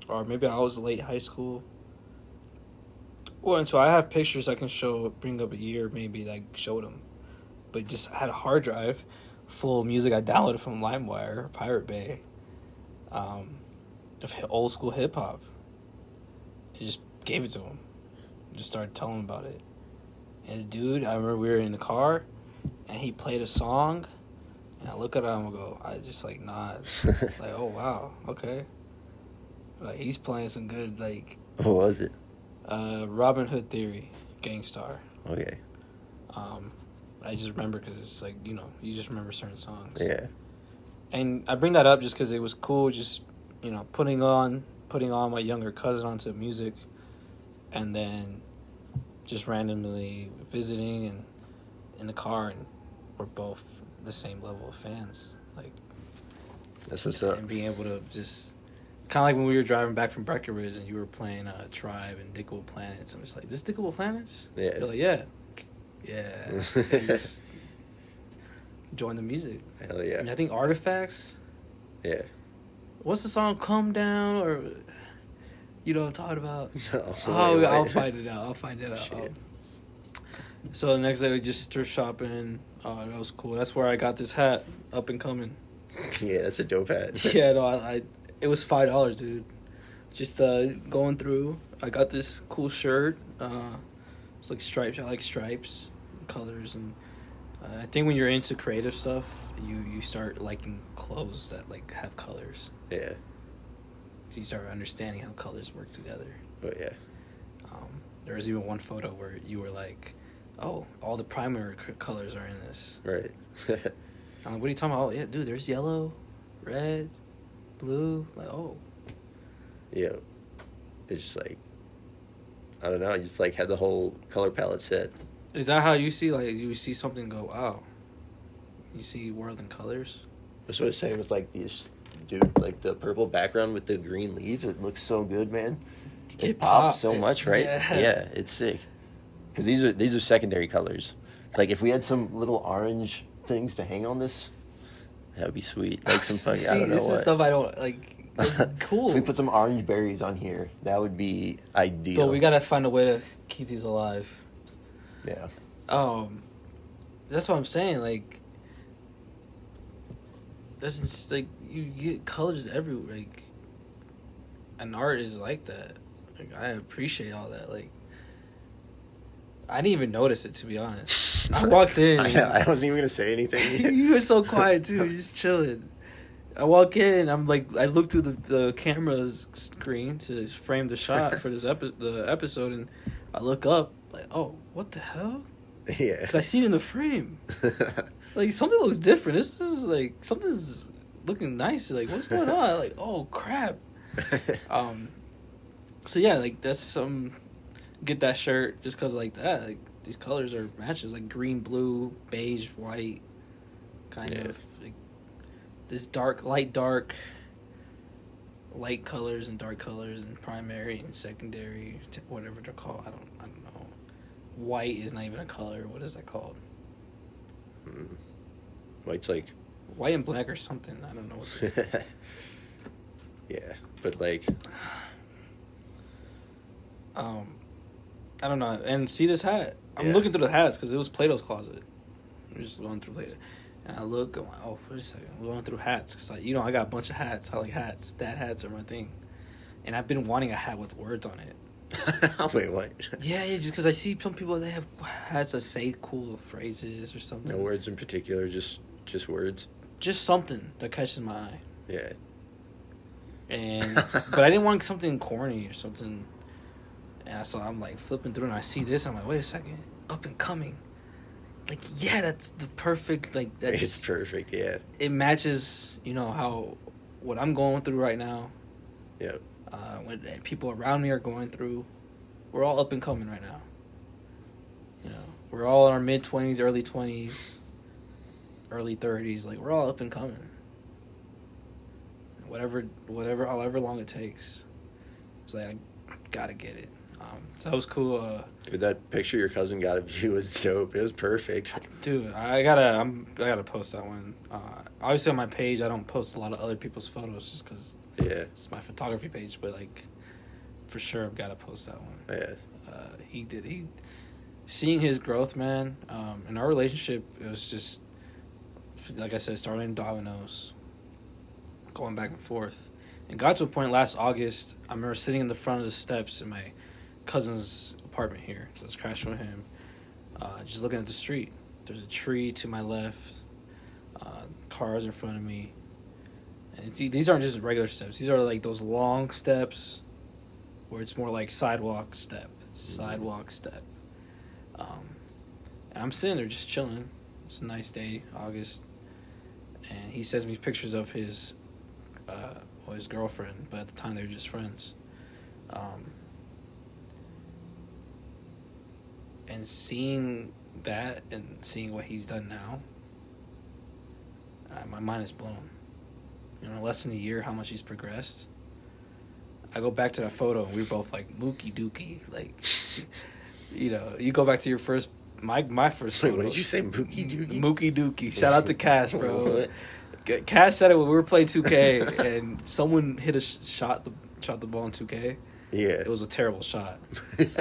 or maybe I was late high school. Well, and so I have pictures I can bring up a year maybe that I showed him, but just had a hard drive full of music I downloaded from LimeWire, Pirate Bay, of old school hip hop. I just gave it to him, just started telling him about it. And the dude, I remember we were in the car, and he played a song, and I look at him and go, I just like nod, like, oh wow, okay. Like he's playing some good, like. What was it? Robin Hood Theory, Gangstar. Okay. I just remember because it's like, you know, you just remember certain songs. Yeah. And I bring that up just because it was cool, just, you know, putting on my younger cousin onto music, and then just randomly visiting and in the car, and we're both the same level of fans. Like, that's what's up. And being able to just kind of like when we were driving back from Breckenridge and you were playing Tribe and Dickable Planets. I'm just like, this Dickable Planets? Yeah. You're like, yeah. You just join the music. Hell yeah. And I think Artifacts. Yeah. What's the song? Come Down, or you know what I'm talking about? No, wait. I'll find it out. Shit. So the next day we just thrift shopping. Oh, that was cool. That's where I got this hat, up and coming. Yeah, that's a dope hat. Yeah, no, I it was $5, dude. Just going through. I got this cool shirt. It's like stripes. I like stripes, colors, and I think when you're into creative stuff, you start liking clothes that like have colors. Yeah. So you start understanding how colors work together. Oh yeah. There was even one photo where you were like, "Oh, all the primary colors are in this." Right. I'm like, "What are you talking about?" Oh, yeah, dude. There's yellow, red, blue. Like, oh. Yeah. It's just like, I don't know. I just like had the whole color palette set. Is that how you see? Like, you see something, and go, wow. You see world in colors. That's what I was saying with like this dude, like the purple background with the green leaves. It looks so good, man. It pops so much, right? Yeah, it's sick. Because these are secondary colors. Like if we had some little orange things to hang on this, that would be sweet. Like some funny, I don't know this what. is stuff I don't like. It's cool. If we put some orange berries on here, that would be ideal. But we gotta find a way to keep these alive. Yeah. That's what I'm saying. Like, that's like you get colors everywhere. Like, and art is like that. Like, I appreciate all that. Like, I didn't even notice it, to be honest. I walked in. I wasn't even gonna say anything. You were so quiet too, just chilling. I walk in, I'm like, I look through the camera's screen to frame the shot for this the episode, and I look up, like, oh, what the hell? Yeah. Because I see it in the frame. Like, something looks different. This is like, something's looking nice. Like, what's going on? Like, oh, crap. So yeah, like, that's get that shirt just because like that. Like, these colors are matches, like green, blue, beige, white, kind of. Like, this light colors and dark colors and primary and secondary, whatever they're called. I don't know. White is not even a color. What is that called? White's like white and black or something. I don't know what. Yeah, but like I don't know. And see this hat? I'm looking through the hats because it was Plato's closet. I'm just going through later. And I look, I'm like, oh, wait a second. We're going through hats. Because, like, I got a bunch of hats. I like hats. Dad hats are my thing. And I've been wanting a hat with words on it. Wait, what? Yeah, just because I see some people, they have hats that say cool phrases or something. No words in particular, just words. Just something that catches my eye. Yeah. But I didn't want something corny or something. And so I'm like flipping through and I see this. I'm like, wait a second. Up and coming. Like, yeah, that's the perfect, like, that's. It's perfect, yeah. It matches, what I'm going through right now. Yep. What people around me are going through. We're all up and coming right now. We're all in our mid-20s, early 20s, early 30s. Like, we're all up and coming. Whatever, however long it takes. It's like, I gotta get it. So that was cool. Dude, that picture your cousin got of you was dope. It was perfect. Dude, I gotta post that one. Obviously on my page, I don't post a lot of other people's photos just because it's my photography page. But like, for sure, I've gotta post that one. Yeah. Seeing his growth, man. In our relationship, it was just like I said, starting in dominoes, going back and forth, and got to a point last August. I remember sitting in the front of the steps in my cousin's apartment here. So I was crashing with him, just looking at the street. There's a tree to my left, cars in front of me, and these aren't just regular steps. These are like those long steps where it's more like sidewalk step. And I'm sitting there just chilling. It's a nice day, August, and he sends me pictures of his girlfriend, but at the time they were just friends. And seeing that and seeing what he's done now, my mind is blown. Less than a year, how much he's progressed. I go back to that photo, and we're both like mookie dookie. Like, you go back to your first, my first photo. Wait, what did you say, mookie dookie? Mookie dookie. Shout out to Cash, bro. Cash said it when we were playing 2K, and someone hit a shot the ball in 2K. Yeah. It was a terrible shot.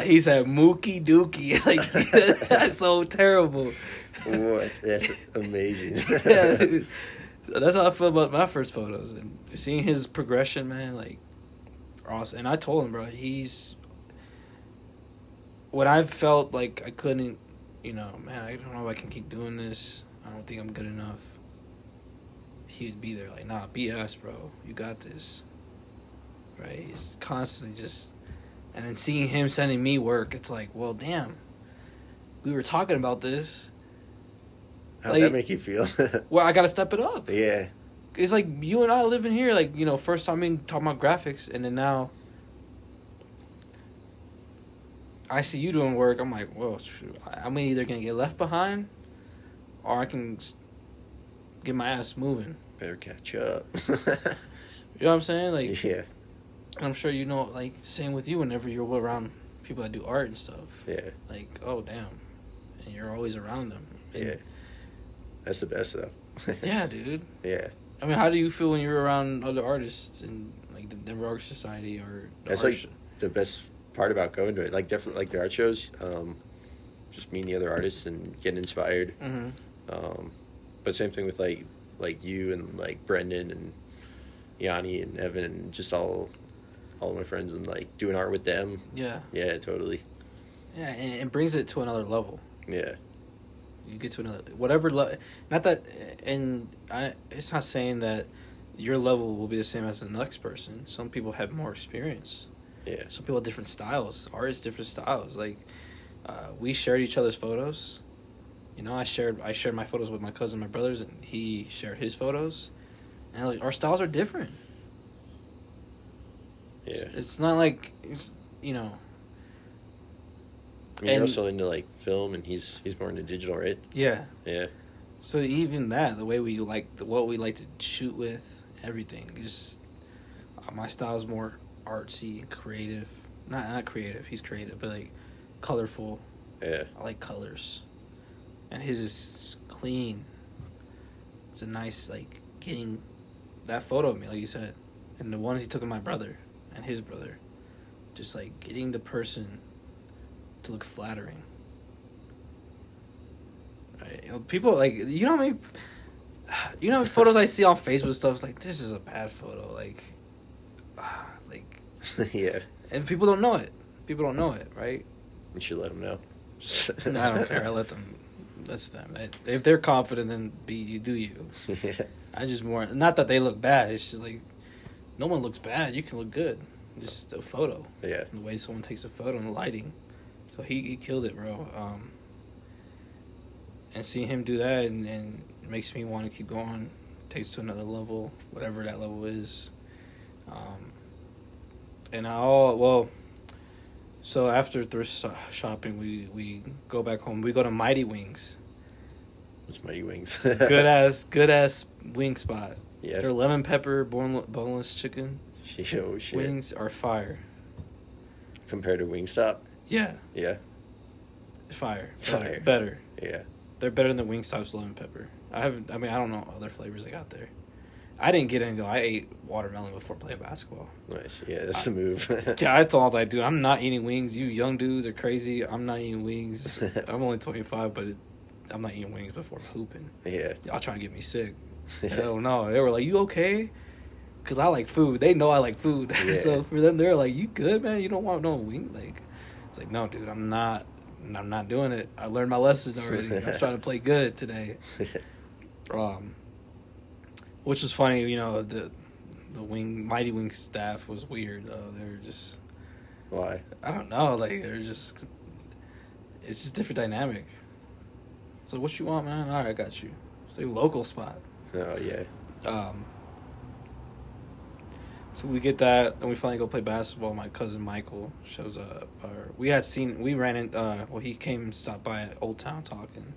He said mookie dookie. Like, that's so terrible. What? That's amazing. Yeah, that's how I feel about my first photos. And seeing his progression, man, like, awesome. And I told him, bro, when I felt like I couldn't, man, I don't know if I can keep doing this. I don't think I'm good enough. He would be there like, nah, BS, bro. You got this. Right? He's constantly just... And then seeing him sending me work, it's like, well, damn. We were talking about this. How'd that make you feel? Well, I got to step it up. Yeah. It's like you and I living here, like, first time talking about graphics, and then now I see you doing work. I'm like, well, I'm either going to get left behind or I can get my ass moving. Better catch up. You know what I'm saying? Like, yeah. I'm sure like, the same with you whenever you're around people that do art and stuff. Yeah. Like, oh, damn. And you're always around them. And, yeah. That's the best, though. Yeah, dude. Yeah. I mean, how do you feel when you're around other artists in, like, the Denver Art Society or That's, like, the best part about going to it. Like, definitely, like, the art shows, just meeting the other artists and getting inspired. Mm-hmm. But same thing with, like you and, like, Brendan and Yanni and Evan and just all of my friends and, like, doing art with them. Yeah. Yeah, totally. Yeah, and it brings it to another level. Yeah. You get to another... Whatever level... Not that... And it's not saying that your level will be the same as the next person. Some people have more experience. Yeah. Some people have different styles. Artists, different styles. Like, we shared each other's photos. I shared my photos with my cousin, my brothers, and he shared his photos. And, like, our styles are different. Yeah. It's not like... I mean, you're also into, like, film, and he's more into digital, right? Yeah. Yeah. So even that, the way we like, what we like to shoot with, everything, just my style is more artsy and creative. Not creative. He's creative, but like colorful. Yeah. I like colors, and his is clean. It's a nice, like, getting that photo of me, like you said, and the ones he took of my brother and his brother, just like getting the person to look flattering. Right? People, like, how many You know, photos I see on Facebook and stuff. It's like, this is a bad photo. Like, Yeah. and people don't know it. People don't know it, right? You should let them know. No, I don't care. I let them. That's them. If they're confident, then you do you. Yeah. I just more not that they look bad. It's just like no one looks bad. You can look good. Just a photo. Yeah. The way someone takes a photo and the lighting. So he killed it, bro. And seeing him do that and it makes me want to keep going. Takes to another level, whatever that level is. So after thrift shopping, we go back home. We go to Mighty Wings. What's Mighty Wings? good ass wing spot. Yeah. Their lemon pepper boneless chicken Oh, shit. wings are fire. Compared to Wingstop? Yeah, Yeah. fire. Fire. Better. Yeah. They're better than Wingstop's lemon pepper. I don't know other flavors they got there. I didn't get any though. I ate watermelon before playing basketball. Nice. Yeah, that's the move. Yeah, I told I dude, I'm not eating wings. You young dudes are crazy. I'm not eating wings. I'm only 25, but I'm not eating wings before hooping. Yeah. Y'all trying to get me sick. Hell no. They were like, you okay? Because I like food. They know I like food. Yeah. So for them, they're like, you good, man? You don't want no wing? Like, it's like, no, dude, I'm not doing it. I learned my lesson already. I was trying to play good today. Which was funny, you know, the Mighty Wing staff was weird though. They were just, Why? I don't know, like it's just a different dynamic. So what you want, man? All right, I got you. It's a local spot. Oh, yeah. So we get that, and we finally go play basketball. My cousin Michael shows up. We ran in. He came and stopped by at Old Town talking.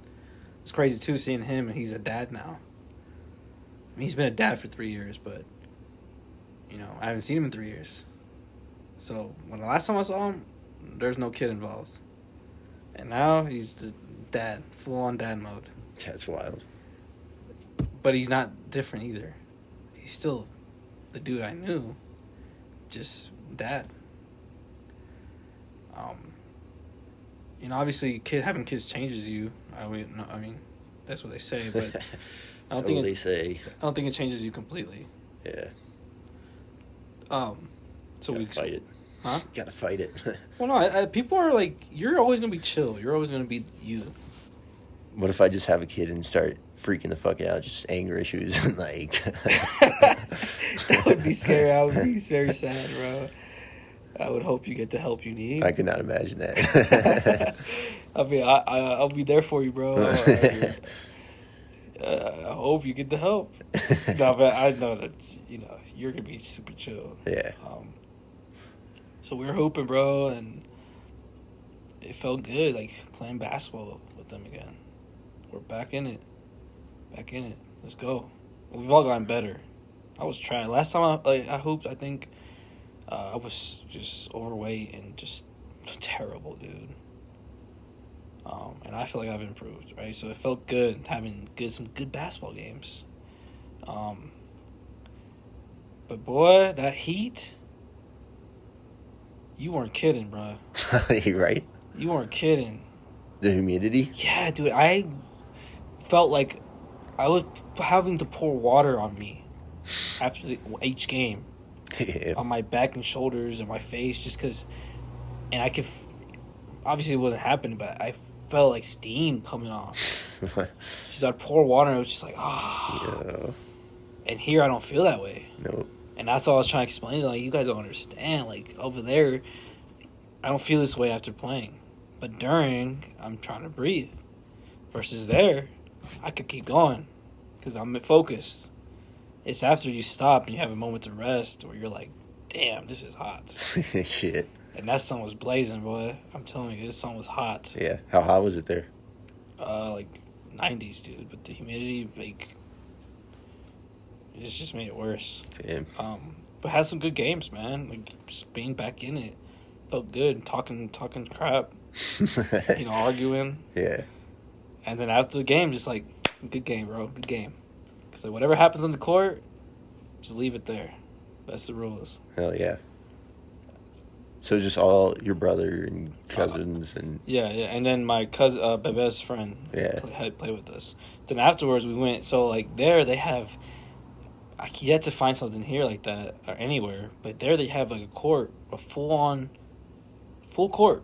It's crazy too seeing him, and he's a dad now. I mean, he's been a dad for 3 years, but you know, I haven't seen him in 3 years. So when the last time I saw him, there's no kid involved, and now he's the dad, full on dad mode. That's wild. But he's not different either. He's still the dude I knew, just dad. You know, obviously, having kids changes you. I mean, that's what they say, but I don't think they say. I don't think it changes you completely. Yeah. So Gotta fight it. Huh? Gotta fight it. Well, no, people are like, you're always gonna be chill. You're always gonna be you. What if I just have a kid and start freaking the fuck out, just anger issues and like... That would be scary. I would be very sad, bro. I would hope you get the help you need. I could not imagine that. I mean, I'll be there for you, bro. I hope you get the help. No, but I know that, you know, you're gonna be super chill. Yeah. So we were hooping, bro, and it felt good, like playing basketball with them again. We're back in it. Let's go. We've all gotten better. I was trying. Last time I hooped, I think I was just overweight and just terrible, dude. And I feel like I've improved, right? So it felt good having some good basketball games. But boy, that heat, you weren't kidding, bro. Right? You weren't kidding. The humidity? Yeah, dude, I felt like I was having to pour water on me after each game. Yeah. On my back and shoulders and my face, just because, and I could, obviously it wasn't happening, but I felt like steam coming off. Just I'd pour water and it was just like, Yeah. And here I don't feel that way. Nope. And that's all I was trying to explain to them. Like, you guys don't understand. Like, over there, I don't feel this way after playing. But during, I'm trying to breathe. Versus there, I could keep going because I'm focused. It's after you stop and you have a moment to rest where you're like, damn, this is hot. Shit. And that sun was blazing, boy. I'm telling you, this sun was hot. Yeah. How hot was it there? Like 90s, dude. But the humidity, like, it's just made it worse. Damn. But had some good games, man. Like, just being back in it felt good. Talking crap. You know, arguing. Yeah. And then after the game, just like, good game, bro. Good game. Because like, whatever happens on the court, just leave it there. That's the rules. Hell yeah. So it's just all your brother and cousins and Yeah, and then my cousin, Bebe's friend, had played with us. Then afterwards, we went. So like there, they have. I yet to find something here like that or anywhere, but there they have like a court, a full court,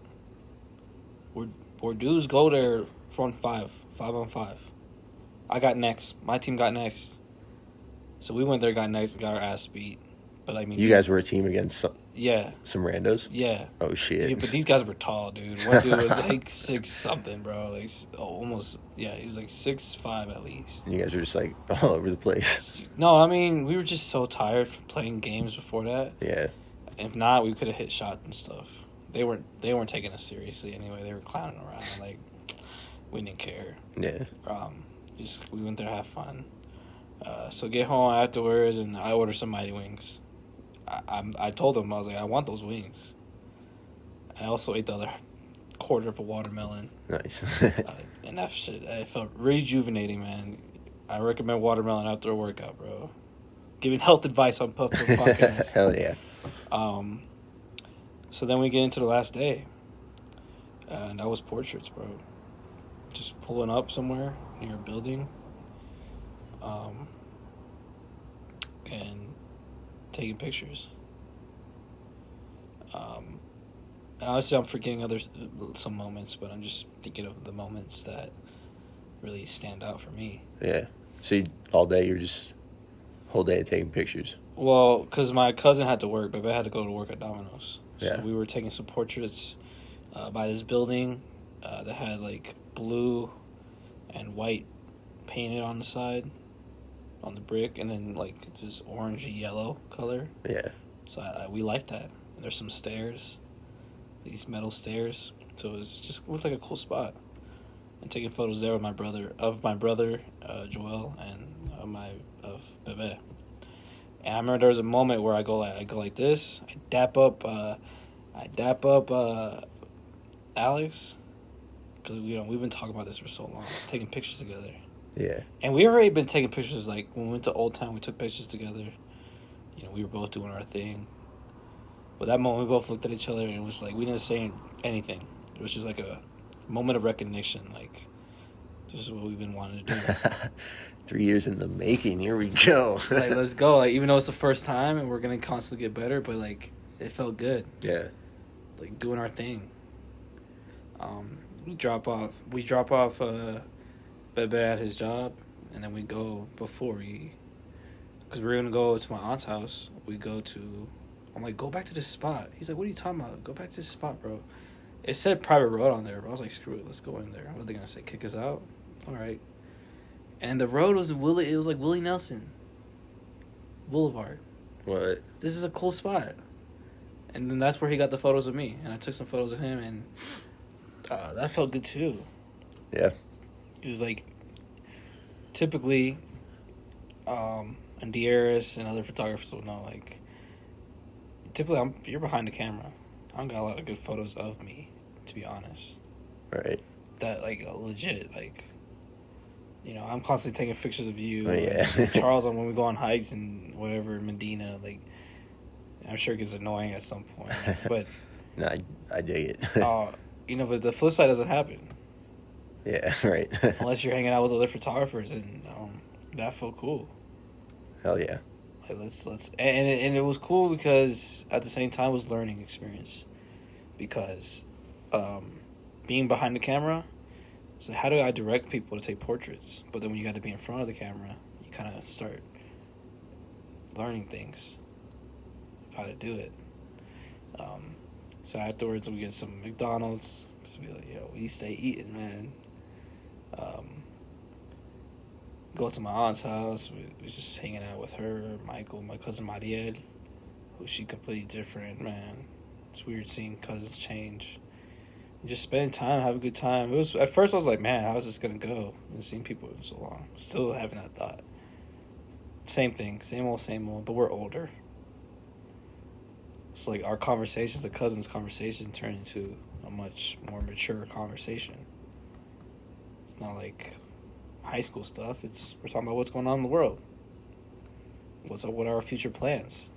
where dudes go there from 5-on-5. I got next. My team got next. So we went there, got next, and got our ass beat. But I mean, you guys were a team against some randos? Yeah. Oh, shit. Yeah, but these guys were tall, dude. One dude was like 6 something, bro. Like almost, yeah, he was like 6'5" at least. And you guys were just like all over the place. No, I mean, we were just so tired from playing games before that. Yeah. If not, we could have hit shots and stuff. They weren't taking us seriously anyway. They were clowning around. Like, we didn't care. Yeah. We went there to have fun. So get home afterwards, and I ordered some Mighty Wings. I told them, I was like, I want those wings. I also ate the other quarter of a watermelon. Nice. And that shit, it felt rejuvenating, man. I recommend watermelon after a workout, bro. Giving health advice on Puff Puff Podcast. Hell yeah. So then we get into the last day. And that was portraits, bro. Just pulling up somewhere near a building. And taking pictures. And obviously I'm forgetting some moments, but I'm just thinking of the moments that really stand out for me. Yeah. So all day you're just whole day taking pictures? Well, because my cousin had to work, but I had to go to work at Domino's. Yeah. So we were taking some portraits by this building that had like blue and white painted on the side, on the brick, and then like this orangey yellow color. Yeah. So we liked that. And there's some stairs, these metal stairs. So it looked like a cool spot. And taking photos there with my brother, Joel, and of Bebe. And I remember there was a moment where I go like this. I dap up Alex, because we've been talking about this for so long, taking pictures together. Yeah. And we already been taking pictures, like when we went to Old Town, we took pictures together. We were both doing our thing. But that moment, we both looked at each other, and it was like we didn't say anything. It was just like a moment of recognition, like this is what we've been wanting to do. 3 years in the making. Here we go. Like, let's go. Like, even though it's the first time and we're gonna constantly get better, but like it felt good. Yeah. Like doing our thing. We drop off Bebe at his job, and then we go because we're gonna go to my aunt's house. I'm like, go back to this spot. He's like, what are you talking about? Go back to this spot, bro. It said private road on there, but I was like, screw it, let's go in there. What are they gonna say? Kick us out? All right. And the road was it was like Willie Nelson Boulevard. What? This is a cool spot. And then that's where he got the photos of me, and I took some photos of him, and that felt good too. Yeah. Because like, typically, Andreas and other photographers will know, like, typically you're behind the camera. I don't got a lot of good photos of me, to be honest. Right. That, like, legit, like, I'm constantly taking pictures of you. Oh, yeah. Charles, when we go on hikes and whatever, Medina, like, I'm sure it gets annoying at some point. But No, I dig it. but the flip side doesn't happen. Yeah, right. Unless you're hanging out with other photographers, and that felt cool. Hell yeah. Like and it was cool because at the same time it was learning experience, because being behind the camera, so how do I direct people to take portraits? But then when you got to be in front of the camera, you kind of start learning things of how to do it. So afterwards we get some McDonald's, so we like, yo, we stay eating, man. Go to my aunt's house. We was just hanging out with her, Michael, my cousin Abdiel, who she completely different, man. It's weird seeing cousins change. And just spending time, have a good time. It was at first I was like, man, how's this gonna go? I haven't seen people in so long. Still having that thought. Same thing, same old, but we're older. It's like our conversations, the cousins' conversation, turned into a much more mature conversation. It's not like high school stuff. We're talking about what's going on in the world. What are our future plans?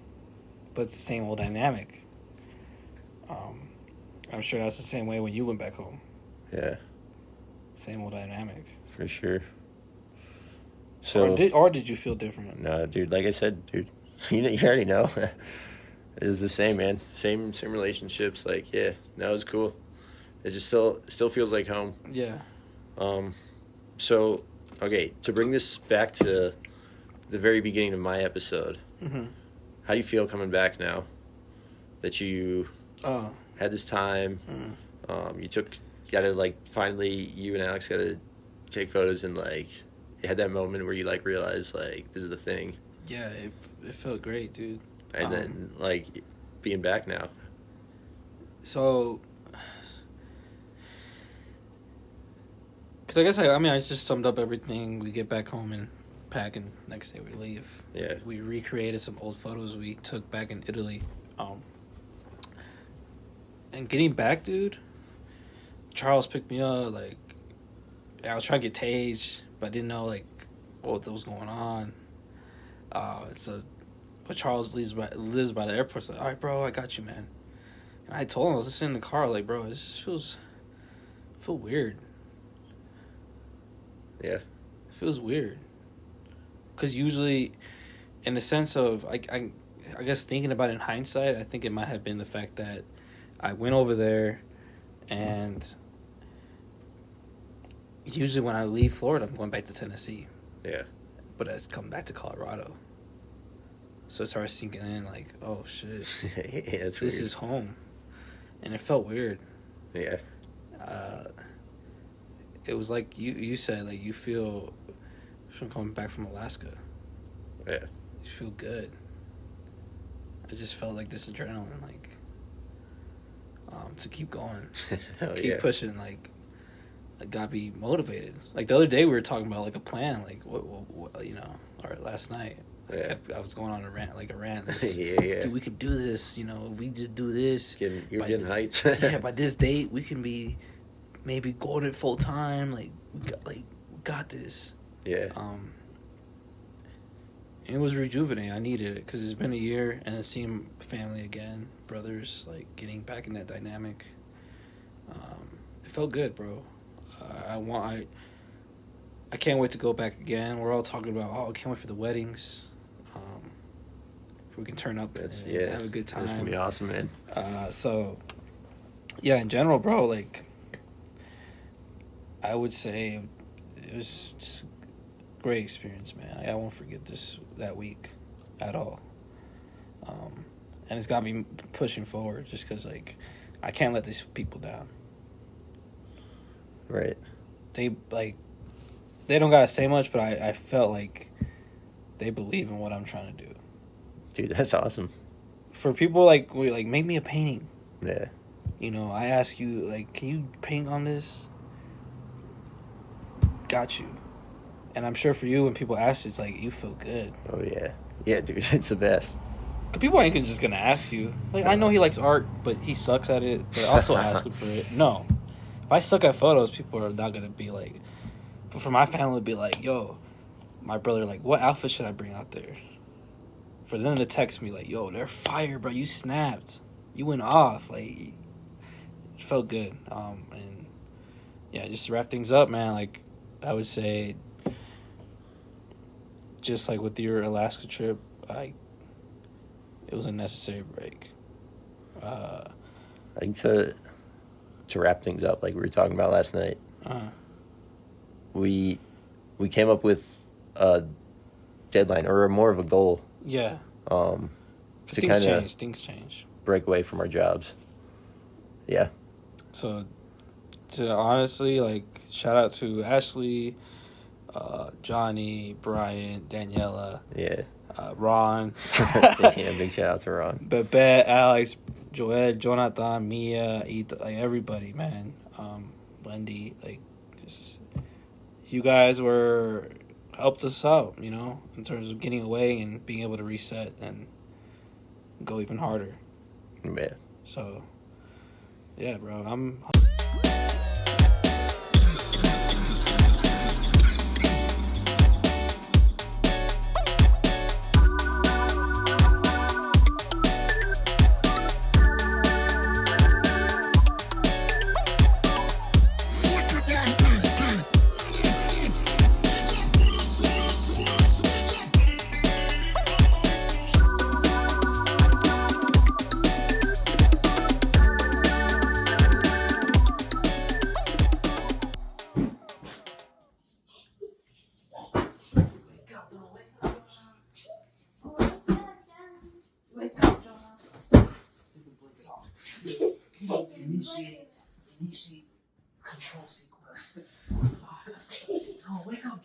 But it's the same old dynamic. I'm sure that's the same way when you went back home. Yeah, Same old dynamic. for sure. So Or did you feel different? no, dude. Like I said, dude, you already know. It was the same, man. Same relationships. Like, yeah, that was cool. It just still feels like home. Yeah. So, okay, to bring this back to the very beginning of my episode, Mm-hmm. how do you feel coming back now that you Oh. had this time? You gotta, like, finally, you and Alex gotta take photos and, like, you had that moment where you, like, realized, like, this is the thing. Yeah, it felt great, dude. And then, like, being back now. So, because I guess I just summed up everything. We get back home and pack, and next day we leave. Yeah. We recreated some old photos we took back in Italy. And getting back, dude, Charles picked me up. Like, I was trying to get Tage, but I didn't know, like, what was going on. But Charles lives by the airport. So, all right, bro, I got you, man. And I told him, I was just in the car, like, bro, it just feels weird. Yeah. It feels weird. Because usually, in the sense of, I guess thinking about it in hindsight, I think it might have been the fact that I went over there, and usually when I leave Florida, I'm going back to Tennessee. Yeah. But I come back to Colorado. So it started sinking in, like, oh, shit. Yeah, that's This weird. is home. And it felt weird. Yeah. It was like you said, like, you feel from coming back from Alaska. Yeah. You feel good. I just felt like this adrenaline, like, to keep going. Hell Keep yeah. pushing, like, I gotta be motivated. Like, the other day we were talking about, like, a plan, like, what you know, or last night. Yeah. I was going on a rant. Yeah. Dude, we could do this, you know, if we just do this. You're getting hyped. Yeah, by this date, we can be maybe going it full time. Like, we got this. Yeah. It was rejuvenating. I needed it because it's been a year, and seeing family again, brothers, like, getting back in that dynamic. It felt good, bro. I can't wait to go back again. We're all talking about, I can't wait for the weddings. If we can turn up and have a good time. It's gonna be awesome, man. So, yeah, in general, bro, like, I would say it was just a great experience, man. I won't forget that week at all. And it's got me pushing forward just because, like, I can't let these people down. Right. They don't gotta say much, but I felt like they believe in what I'm trying to do. Dude, that's awesome. For people like make me a painting. Yeah. You know, I ask you, like, can you paint on this? Got you. And I'm sure for you, when people ask, it's like you feel good. Oh yeah. Yeah, dude, it's the best. 'Cause people ain't just gonna ask you. Like, I know he likes art, but he sucks at it. But also ask him for it. No, if I suck at photos, people are not gonna be like. But for my family, it'd be like, yo, my brother, like, what outfit should I bring out there? For them to text me like, yo, they're fire, bro. You snapped. You went off. Like, it felt good. And yeah, just to wrap things up, man. Like, I would say, just like with your Alaska trip, it was a necessary break. I think to wrap things up, like we were talking about last night, we came up with a deadline or more of a goal. Yeah. To Things kind of Things change. break away from our jobs. Yeah. So, to honestly, like, shout out to Ashley, Johnny, Brian, Daniela, Yeah. Ron, Yeah, big shout out to Ron. Bebet, Alex, Joel, Jonathan, Mia, like, everybody, man. Wendy, like, just, you guys helped us out, you know, in terms of getting away and being able to reset and go even harder. Yeah. So, yeah, bro, I'm Initiate control sequence. Oh, wake up,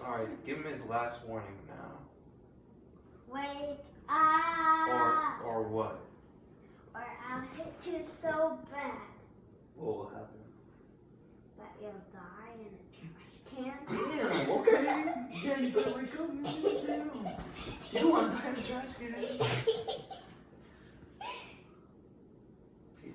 Alright, give him his last warning now. Wake up! Or what? Or I'll hit you so bad What will happen? that you'll die in a trash can. Damn, okay. Yeah, you better wake up. You don't want to die in a trash can.